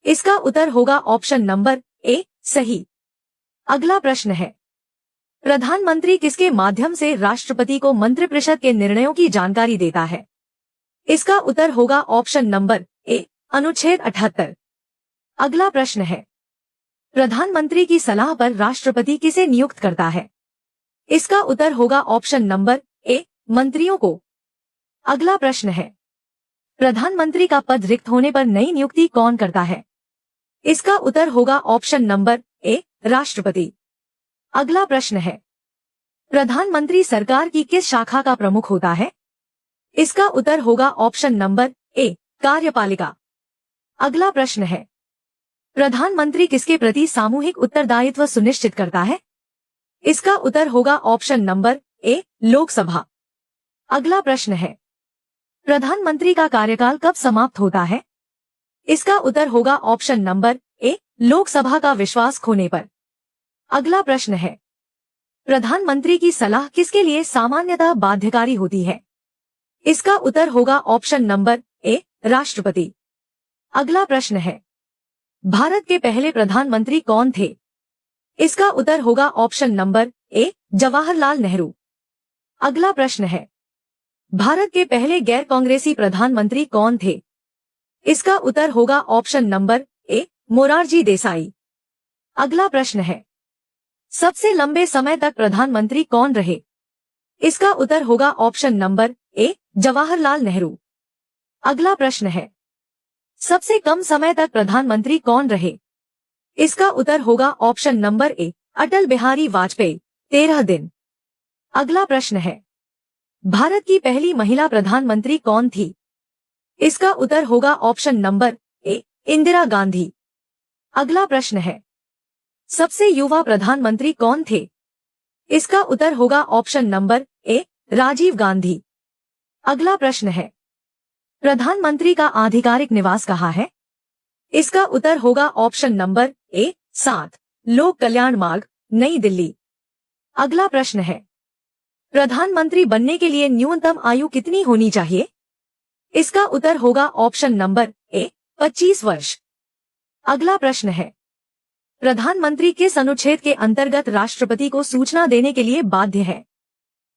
इसका उत्तर होगा ऑप्शन नंबर ए, सही। अगला प्रश्न है, प्रधानमंत्री किसके माध्यम से राष्ट्रपति को मंत्रिपरिषद के निर्णयों की जानकारी देता है? इसका उत्तर होगा ऑप्शन नंबर ए, अनुच्छेद 78। अगला प्रश्न है, प्रधानमंत्री की सलाह पर राष्ट्रपति किसे नियुक्त करता है? इसका उत्तर होगा ऑप्शन नंबर ए, मंत्रियों को। अगला प्रश्न है, प्रधानमंत्री का पद रिक्त होने पर नई नियुक्ति कौन करता है? इसका उत्तर होगा ऑप्शन नंबर ए, राष्ट्रपति। अगला प्रश्न है, प्रधानमंत्री सरकार की किस शाखा का प्रमुख होता है? इसका उत्तर होगा ऑप्शन नंबर ए, कार्यपालिका। अगला प्रश्न है, प्रधानमंत्री किसके प्रति सामूहिक उत्तरदायित्व सुनिश्चित करता है? इसका उत्तर होगा ऑप्शन नंबर ए, लोकसभा। अगला प्रश्न है, प्रधानमंत्री का कार्यकाल कब समाप्त होता है? इसका उत्तर होगा ऑप्शन नंबर ए, लोकसभा का विश्वास खोने पर। अगला प्रश्न है, प्रधानमंत्री की सलाह किसके लिए सामान्यतः बाध्यकारी होती है? इसका उत्तर होगा ऑप्शन नंबर ए, राष्ट्रपति। अगला प्रश्न है, भारत के पहले प्रधानमंत्री कौन थे? इसका उत्तर होगा ऑप्शन नंबर ए, जवाहरलाल नेहरू। अगला प्रश्न है, भारत के पहले गैर कांग्रेसी प्रधानमंत्री कौन थे? इसका उत्तर होगा ऑप्शन नंबर ए, मोरारजी देसाई। अगला प्रश्न है, सबसे लंबे समय तक प्रधानमंत्री कौन रहे? इसका उत्तर होगा ऑप्शन नंबर ए, जवाहरलाल नेहरू। अगला प्रश्न है, सबसे कम समय तक प्रधानमंत्री कौन रहे? इसका उत्तर होगा ऑप्शन नंबर ए, अटल बिहारी वाजपेयी, 13 दिन। अगला प्रश्न है, भारत की पहली महिला प्रधानमंत्री कौन थी? इसका उत्तर होगा ऑप्शन नंबर ए, इंदिरा गांधी। अगला प्रश्न है, सबसे युवा प्रधानमंत्री कौन थे? इसका उत्तर होगा option number A, Rajiv Gandhi. अगला प्रश्न है, प्रधानमंत्री का आधिकारिक निवास कहाँ है? इसका उत्तर होगा ऑप्शन नंबर ए, 7 लोक कल्याण मार्ग, नई दिल्ली। अगला प्रश्न है, प्रधानमंत्री बनने के लिए न्यूनतम आयु कितनी होनी चाहिए? इसका उत्तर होगा ऑप्शन नंबर ए 25 वर्ष। अगला प्रश्न है, प्रधानमंत्री किस अनुच्छेद के अंतर्गत राष्ट्रपति को सूचना देने के लिए बाध्य है?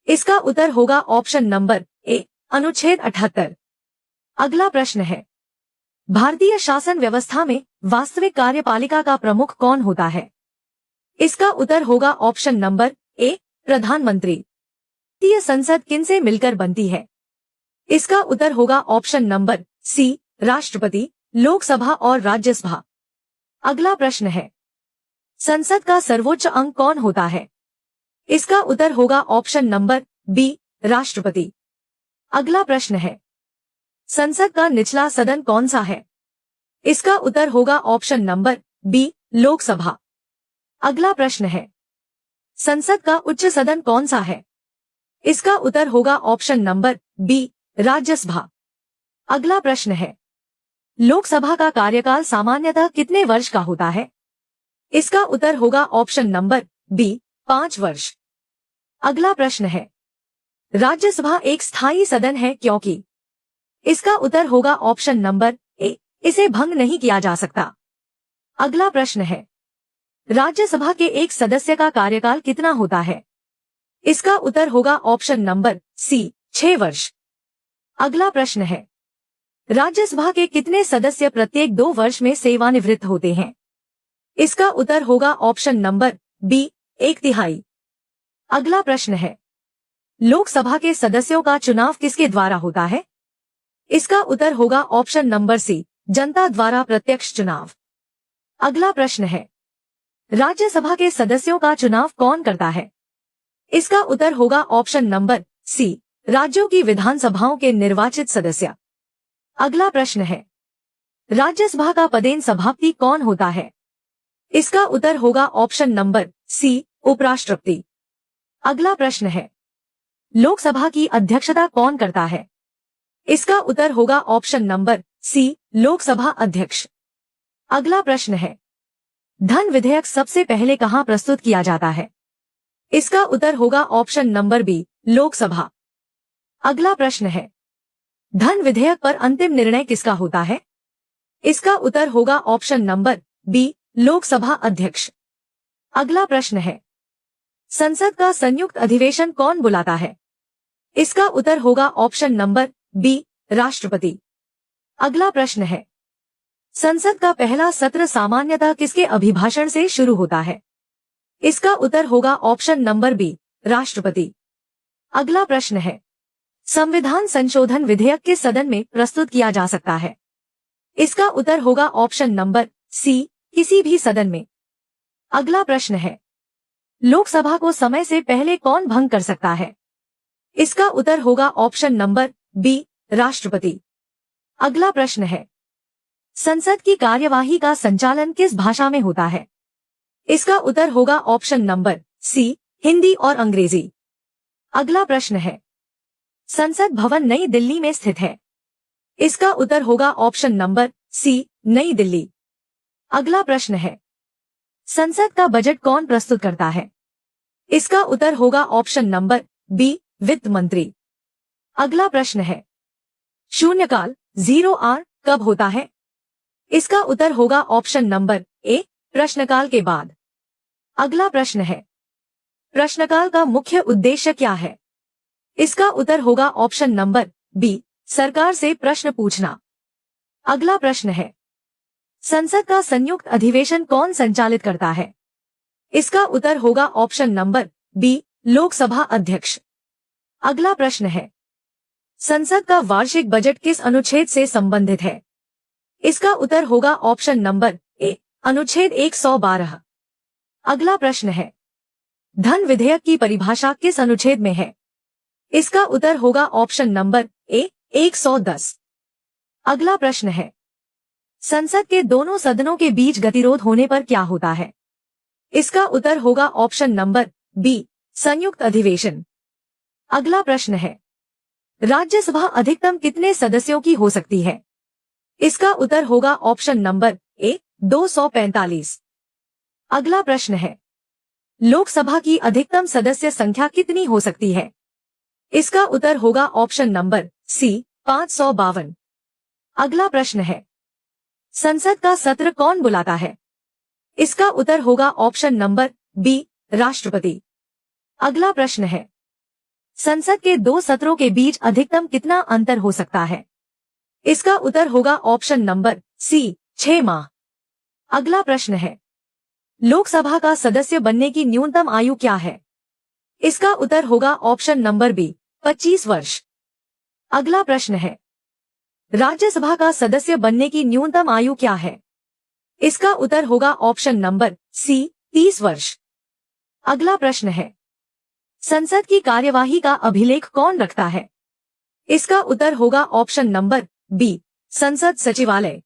इसका उत्तर होगा ऑप्शन नंबर ए अनुच्छेद 78। अगला प्रश्न है, भारतीय शासन व्यवस्था में वास्तविक कार्यपालिका का प्रमुख कौन होता है? इसका उत्तर होगा ऑप्शन नंबर ए प्रधानमंत्री। भारतीय संसद किनसे मिलकर बनती है? इसका उत्तर होगा ऑप्शन नंबर सी राष्ट्रपति, लोकसभा और राज्यसभा। अगला प्रश्न है, संसद का सर्वोच्च अंग कौन होता है? इसका उत्तर होगा ऑप्शन नंबर बी राष्ट्रपति। अगला प्रश्न है, संसद का निचला सदन कौन सा है? इसका उत्तर होगा ऑप्शन नंबर बी लोकसभा। अगला प्रश्न है, संसद का उच्च सदन कौन सा है? इसका उत्तर होगा ऑप्शन नंबर बी राज्यसभा। अगला प्रश्न है, लोकसभा का कार्यकाल सामान्यतः कितने वर्ष का होता है? इसका उत्तर होगा ऑप्शन नंबर बी 5 वर्ष। अगला प्रश्न है, राज्यसभा एक स्थायी सदन है क्योंकि? इसका उत्तर होगा ऑप्शन नंबर ए इसे भंग नहीं किया जा सकता। अगला प्रश्न है, राज्यसभा के एक सदस्य का कार्यकाल कितना होता है? इसका उत्तर होगा ऑप्शन नंबर सी 6 वर्ष। अगला प्रश्न है, राज्यसभा के कितने सदस्य प्रत्येक 2 वर्ष में सेवानिवृत्त होते हैं? इसका उत्तर होगा ऑप्शन नंबर बी 1/3। अगला प्रश्न है, लोकसभा के सदस्यों का चुनाव किसके द्वारा होता है? इसका उत्तर होगा ऑप्शन नंबर सी जनता द्वारा प्रत्यक्ष चुनाव। अगला प्रश्न है, राज्यसभा के सदस्यों का चुनाव कौन करता है? इसका उत्तर होगा ऑप्शन नंबर सी राज्यों की विधानसभाओं के निर्वाचित सदस्य। अगला प्रश्न है, राज्यसभा का पदेन सभापति कौन होता है? इसका उत्तर होगा ऑप्शन नंबर सी उपराष्ट्रपति। अगला प्रश्न है, लोकसभा की अध्यक्षता कौन करता है? इसका उत्तर होगा ऑप्शन नंबर सी लोकसभा अध्यक्ष। अगला प्रश्न है, धन विधेयक सबसे पहले कहां प्रस्तुत किया जाता है? इसका उत्तर होगा ऑप्शन नंबर बी लोकसभा। अगला प्रश्न है, धन विधेयक पर अंतिम निर्णय किसका होता है? इसका उत्तर होगा ऑप्शन नंबर बी लोकसभा अध्यक्ष। अगला प्रश्न है, संसद का संयुक्त अधिवेशन कौन बुलाता है? इसका उत्तर होगा ऑप्शन नंबर बी राष्ट्रपति। अगला प्रश्न है, संसद का पहला सत्र सामान्यतः किसके अभिभाषण से शुरू होता है? इसका उत्तर होगा ऑप्शन नंबर बी राष्ट्रपति। अगला प्रश्न है, संविधान संशोधन विधेयक किस सदन में प्रस्तुत किया जा सकता है? इसका उत्तर होगा ऑप्शन नंबर सी किसी भी सदन में। अगला प्रश्न है, लोकसभा को समय से पहले कौन भंग कर सकता है? इसका उत्तर होगा ऑप्शन नंबर बी राष्ट्रपति। अगला प्रश्न है, संसद की कार्यवाही का संचालन किस भाषा में होता है? इसका उत्तर होगा ऑप्शन नंबर सी हिंदी और अंग्रेजी। अगला प्रश्न है, संसद भवन नई दिल्ली में स्थित है। इसका उत्तर होगा ऑप्शन नंबर सी नई दिल्ली। अगला प्रश्न है, संसद का बजट कौन प्रस्तुत करता है? इसका उत्तर होगा ऑप्शन नंबर बी वित्त मंत्री। अगला प्रश्न है, शून्यकाल 0 कब होता है? इसका उत्तर होगा ऑप्शन नंबर ए प्रश्नकाल के बाद। अगला प्रश्न है, प्रश्नकाल का मुख्य उद्देश्य क्या है? इसका उत्तर होगा ऑप्शन नंबर बी सरकार से प्रश्न पूछना। अगला प्रश्न है, संसद का संयुक्त अधिवेशन कौन संचालित करता है? इसका उत्तर होगा ऑप्शन नंबर बी लोकसभा अध्यक्ष। अगला प्रश्न है, संसद का वार्षिक बजट किस अनुच्छेद से संबंधित है? इसका उत्तर होगा ऑप्शन नंबर ए अनुच्छेद 112। अगला प्रश्न है, धन विधेयक की परिभाषा किस अनुच्छेद में है? इसका उत्तर होगा ऑप्शन नंबर ए 110। अगला प्रश्न है, संसद के दोनों सदनों के बीच गतिरोध होने पर क्या होता है? इसका उत्तर होगा ऑप्शन नंबर बी संयुक्त अधिवेशन। अगला प्रश्न है, राज्यसभा अधिकतम कितने सदस्यों की हो सकती है? इसका उत्तर होगा ऑप्शन नंबर ए 245। अगला प्रश्न है, लोकसभा की अधिकतम सदस्य संख्या कितनी हो सकती है? इसका उत्तर होगा ऑप्शन नंबर सी 552। अगला प्रश्न है, संसद का सत्र कौन बुलाता है? इसका उत्तर होगा ऑप्शन नंबर बी राष्ट्रपति। अगला प्रश्न है, संसद के 2 सत्रों के बीच अधिकतम कितना अंतर हो सकता है? इसका उत्तर होगा ऑप्शन नंबर सी 6 माह। अगला प्रश्न है, लोकसभा का सदस्य बनने की न्यूनतम आयु क्या है? इसका उत्तर होगा ऑप्शन नंबर बी 25 वर्ष। अगला प्रश्न है, राज्यसभा का सदस्य बनने की न्यूनतम आयु क्या है? इसका उत्तर होगा ऑप्शन नंबर सी 30 वर्ष। अगला प्रश्न है, संसद की कार्यवाही का अभिलेख कौन रखता है? इसका उत्तर होगा ऑप्शन नंबर बी संसद सचिवालय।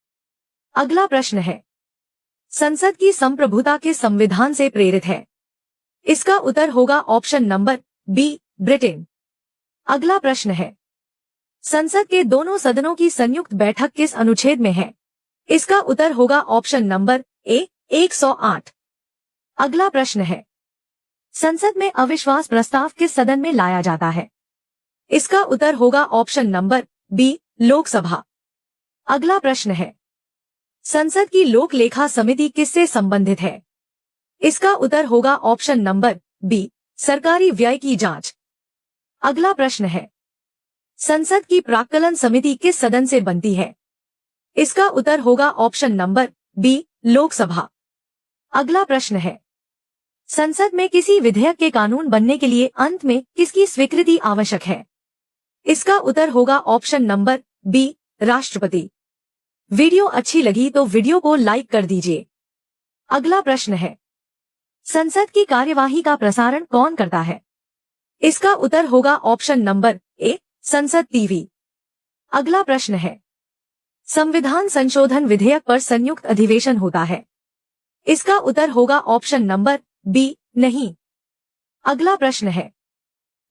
अगला प्रश्न है, संसद की संप्रभुता किस संविधान से प्रेरित है? इसका उत्तर होगा ऑप्शन नंबर बी ब्रिटेन। अगला प्रश्न है, संसद के दोनों सदनों की संयुक्त बैठक किस अनुच्छेद में है? इसका उत्तर होगा ऑप्शन नंबर ए 108। अगला प्रश्न है, संसद में अविश्वास प्रस्ताव किस सदन में लाया जाता है? इसका उत्तर होगा ऑप्शन नंबर बी लोकसभा। अगला प्रश्न है, संसद की लोक लेखा समिति किससे संबंधित है? इसका उत्तर होगा ऑप्शन नंबर बी सरकारी व्यय की जांच। अगला प्रश्न है, संसद की प्राक्कलन समिति किस सदन से बनती है? इसका उत्तर होगा ऑप्शन नंबर बी लोकसभा। अगला प्रश्न है, संसद में किसी विधेयक के कानून बनने के लिए अंत में किसकी स्वीकृति आवश्यक है? इसका उत्तर होगा ऑप्शन नंबर बी राष्ट्रपति। वीडियो अच्छी लगी तो वीडियो को लाइक कर दीजिए। अगला प्रश्न है, संसद की कार्यवाही का प्रसारण कौन करता है? इसका उत्तर होगा ऑप्शन नंबर ए संसद टीवी। अगला प्रश्न है, संविधान संशोधन विधेयक पर संयुक्त अधिवेशन होता है? इसका उत्तर होगा ऑप्शन नंबर बी नहीं। अगला प्रश्न है,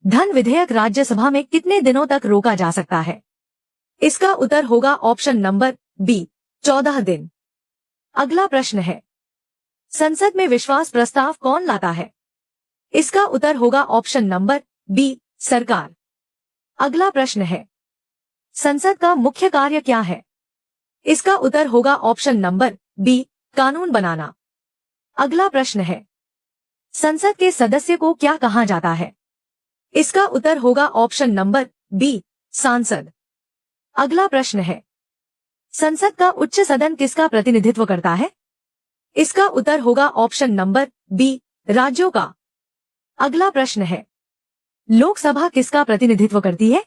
धन विधेयक राज्यसभा में कितने दिनों तक रोका जा सकता है? इसका उत्तर होगा ऑप्शन नंबर बी 14 दिन। अगला प्रश्न है, संसद में विश्वास प्रस्ताव कौन लाता है? इसका उत्तर होगा ऑप्शन नंबर बी सरकार। अगला प्रश्न है, संसद का मुख्य कार्य क्या है? इसका उत्तर होगा ऑप्शन नंबर बी कानून बनाना। अगला प्रश्न है, संसद के सदस्य को क्या कहा जाता है? इसका उत्तर होगा ऑप्शन नंबर बी सांसद। अगला प्रश्न है, संसद का उच्च सदन किसका प्रतिनिधित्व करता है? इसका उत्तर होगा ऑप्शन नंबर बी राज्यों का। अगला प्रश्न है, लोकसभा किसका प्रतिनिधित्व करती है?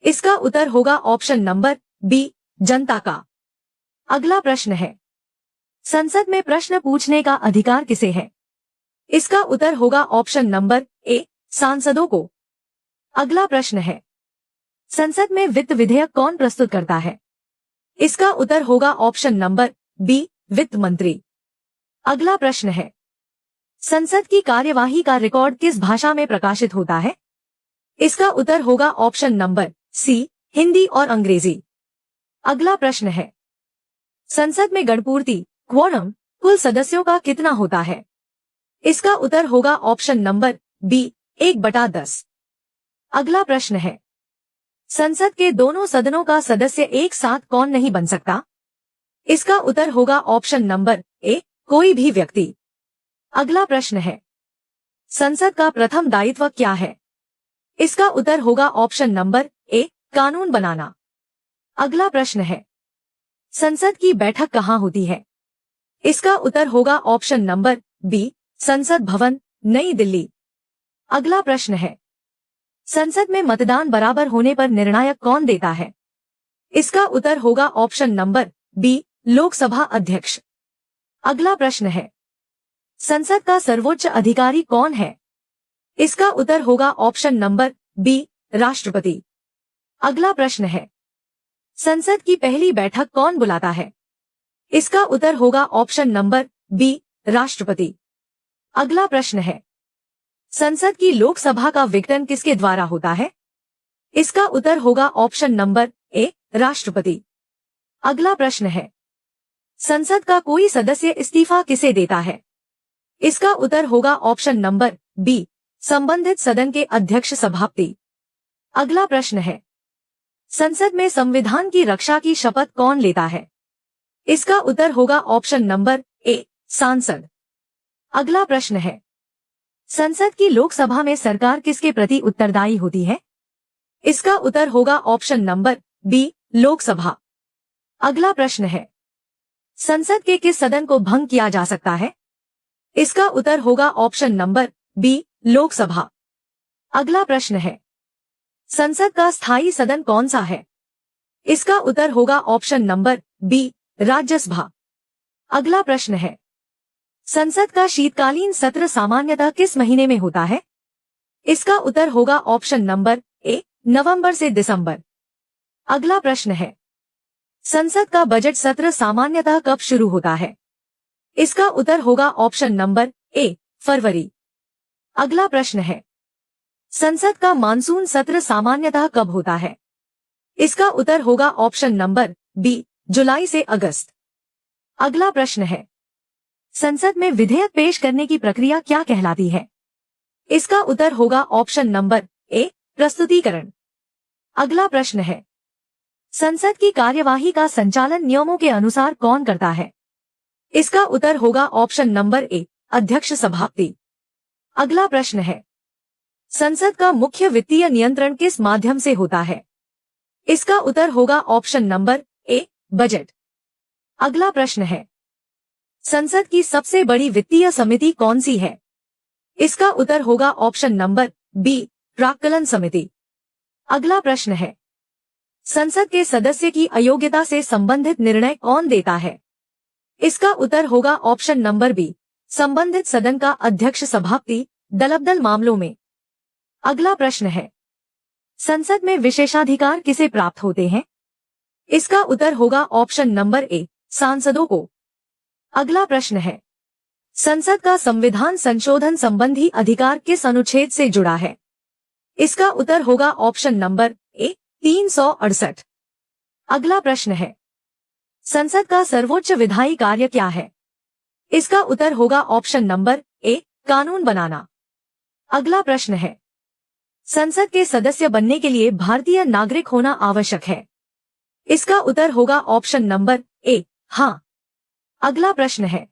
इसका उत्तर होगा ऑप्शन नंबर बी जनता का। अगला प्रश्न है, संसद में प्रश्न पूछने का अधिकार किसे है? इसका उत्तर होगा ऑप्शन नंबर ए सांसदों को। अगला प्रश्न है, संसद में वित्त विधेयक कौन प्रस्तुत करता है? इसका उत्तर होगा ऑप्शन नंबर बी वित्त मंत्री। अगला प्रश्न है, संसद की कार्यवाही का रिकॉर्ड किस भाषा में प्रकाशित होता है? इसका उत्तर होगा ऑप्शन नंबर सी हिंदी और अंग्रेजी। अगला प्रश्न है, संसद में गणपूर्ति क्वोरम कुल सदस्यों का कितना होता है? इसका उत्तर होगा ऑप्शन नंबर बी 1/10। अगला प्रश्न है, संसद के दोनों सदनों का सदस्य एक साथ कौन नहीं बन सकता? इसका उत्तर होगा ऑप्शन नंबर ए कोई भी व्यक्ति। अगला प्रश्न है, संसद का प्रथम दायित्व क्या है? इसका उत्तर होगा ऑप्शन नंबर ए कानून बनाना। अगला प्रश्न है, संसद की बैठक कहाँ होती है? इसका उत्तर होगा ऑप्शन नंबर बी संसद भवन नई दिल्ली। अगला प्रश्न है, संसद में मतदान बराबर होने पर निर्णायक कौन देता है? इसका उत्तर होगा ऑप्शन नंबर बी लोकसभा अध्यक्ष। अगला प्रश्न है, संसद का सर्वोच्च अधिकारी कौन है? इसका उत्तर होगा ऑप्शन नंबर बी राष्ट्रपति। अगला प्रश्न है, संसद की पहली बैठक कौन बुलाता है? इसका उत्तर होगा ऑप्शन नंबर बी राष्ट्रपति। अगला प्रश्न है, संसद की लोकसभा का विघटन किसके द्वारा होता है? इसका उत्तर होगा ऑप्शन नंबर ए राष्ट्रपति। अगला प्रश्न है, संसद का कोई सदस्य इस्तीफा किसे देता है? इसका उत्तर होगा ऑप्शन नंबर बी संबंधित सदन के अध्यक्ष सभापति। अगला प्रश्न है, संसद में संविधान की रक्षा की शपथ कौन लेता है? इसका उत्तर होगा ऑप्शन नंबर ए, सांसद। अगला प्रश्न है, संसद की लोकसभा में सरकार किसके प्रति उत्तरदायी होती है? इसका उत्तर होगा ऑप्शन नंबर बी, लोकसभा। अगला प्रश्न है, संसद के किस सदन को भंग किया जा सकता है? इसका उत्तर होगा ऑप्शन नंबर बी, लोकसभा। अगला प्रश्न है, संसद का स्थायी सदन कौन सा है? इसका उत्तर होगा ऑप्शन नंबर बी, राज्यसभा। अगला प्रश्न है, संसद का शीतकालीन सत्र सामान्यतः किस महीने में होता है? इसका उत्तर होगा ऑप्शन नंबर ए, नवंबर से दिसंबर। अगला प्रश्न है, संसद का बजट सत्र सामान्यतः कब शुरू होता है? इसका उत्तर होगा ऑप्शन नंबर ए, फरवरी। अगला प्रश्न है, संसद का मानसून सत्र सामान्यतः कब होता है? इसका उत्तर होगा ऑप्शन नंबर बी, जुलाई से अगस्त। अगला प्रश्न है, संसद में विधेयक पेश करने की प्रक्रिया क्या कहलाती है? इसका उत्तर होगा ऑप्शन नंबर ए, प्रस्तुतीकरण। अगला प्रश्न है, संसद की कार्यवाही का संचालन नियमों के अनुसार कौन करता है? इसका उत्तर होगा ऑप्शन नंबर ए, अध्यक्ष सभापति। अगला प्रश्न है, संसद का मुख्य वित्तीय नियंत्रण किस माध्यम से होता है? इसका उत्तर होगा ऑप्शन नंबर ए, बजट। अगला प्रश्न है, संसद की सबसे बड़ी वित्तीय समिति कौन सी है? इसका उत्तर होगा ऑप्शन नंबर बी, प्राक्कलन समिति। अगला प्रश्न है, संसद के सदस्य की अयोग्यता से संबंधित निर्णय कौन देता है? इसका उत्तर होगा ऑप्शन नंबर बी, संबंधित सदन का अध्यक्ष सभापति, दलबदल मामलों में। अगला प्रश्न है, संसद में विशेषाधिकार किसे प्राप्त होते हैं? इसका उत्तर होगा ऑप्शन नंबर ए, सांसदों को। अगला प्रश्न है, संसद का संविधान संशोधन संबंधी अधिकार किस अनुच्छेद से जुड़ा है? इसका उत्तर होगा ऑप्शन नंबर ए, 368। अगला प्रश्न है, संसद का सर्वोच्च विधायी कार्य क्या है? इसका उत्तर होगा ऑप्शन नंबर ए, कानून बनाना। अगला प्रश्न है, संसद के सदस्य बनने के लिए भारतीय नागरिक होना आवश्यक है? इसका उत्तर होगा ऑप्शन नंबर ए, हाँ। अगला प्रश्न है,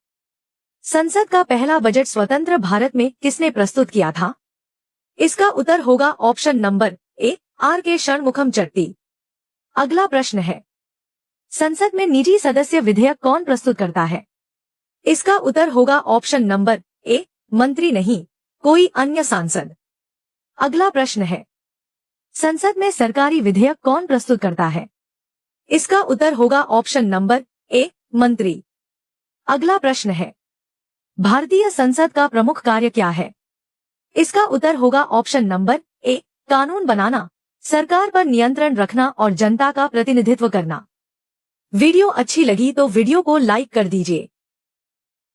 संसद का पहला बजट स्वतंत्र भारत में किसने प्रस्तुत किया था? इसका उत्तर होगा ऑप्शन नंबर ए, आर के षणमुखम चट्टी। अगला प्रश्न है, संसद में निजी सदस्य विधेयक कौन प्रस्तुत करता है? इसका उत्तर होगा ऑप्शन नंबर ए, मंत्री नहीं, कोई अन्य सांसद। अगला प्रश्न है, संसद में सरकारी विधेयक कौन प्रस्तुत करता है? इसका उत्तर होगा ऑप्शन नंबर ए, मंत्री। अगला प्रश्न है, भारतीय संसद का प्रमुख कार्य क्या है? इसका उत्तर होगा ऑप्शन नंबर ए, कानून बनाना, सरकार पर नियंत्रण रखना और जनता का प्रतिनिधित्व करना। वीडियो अच्छी लगी तो वीडियो को लाइक कर दीजिए।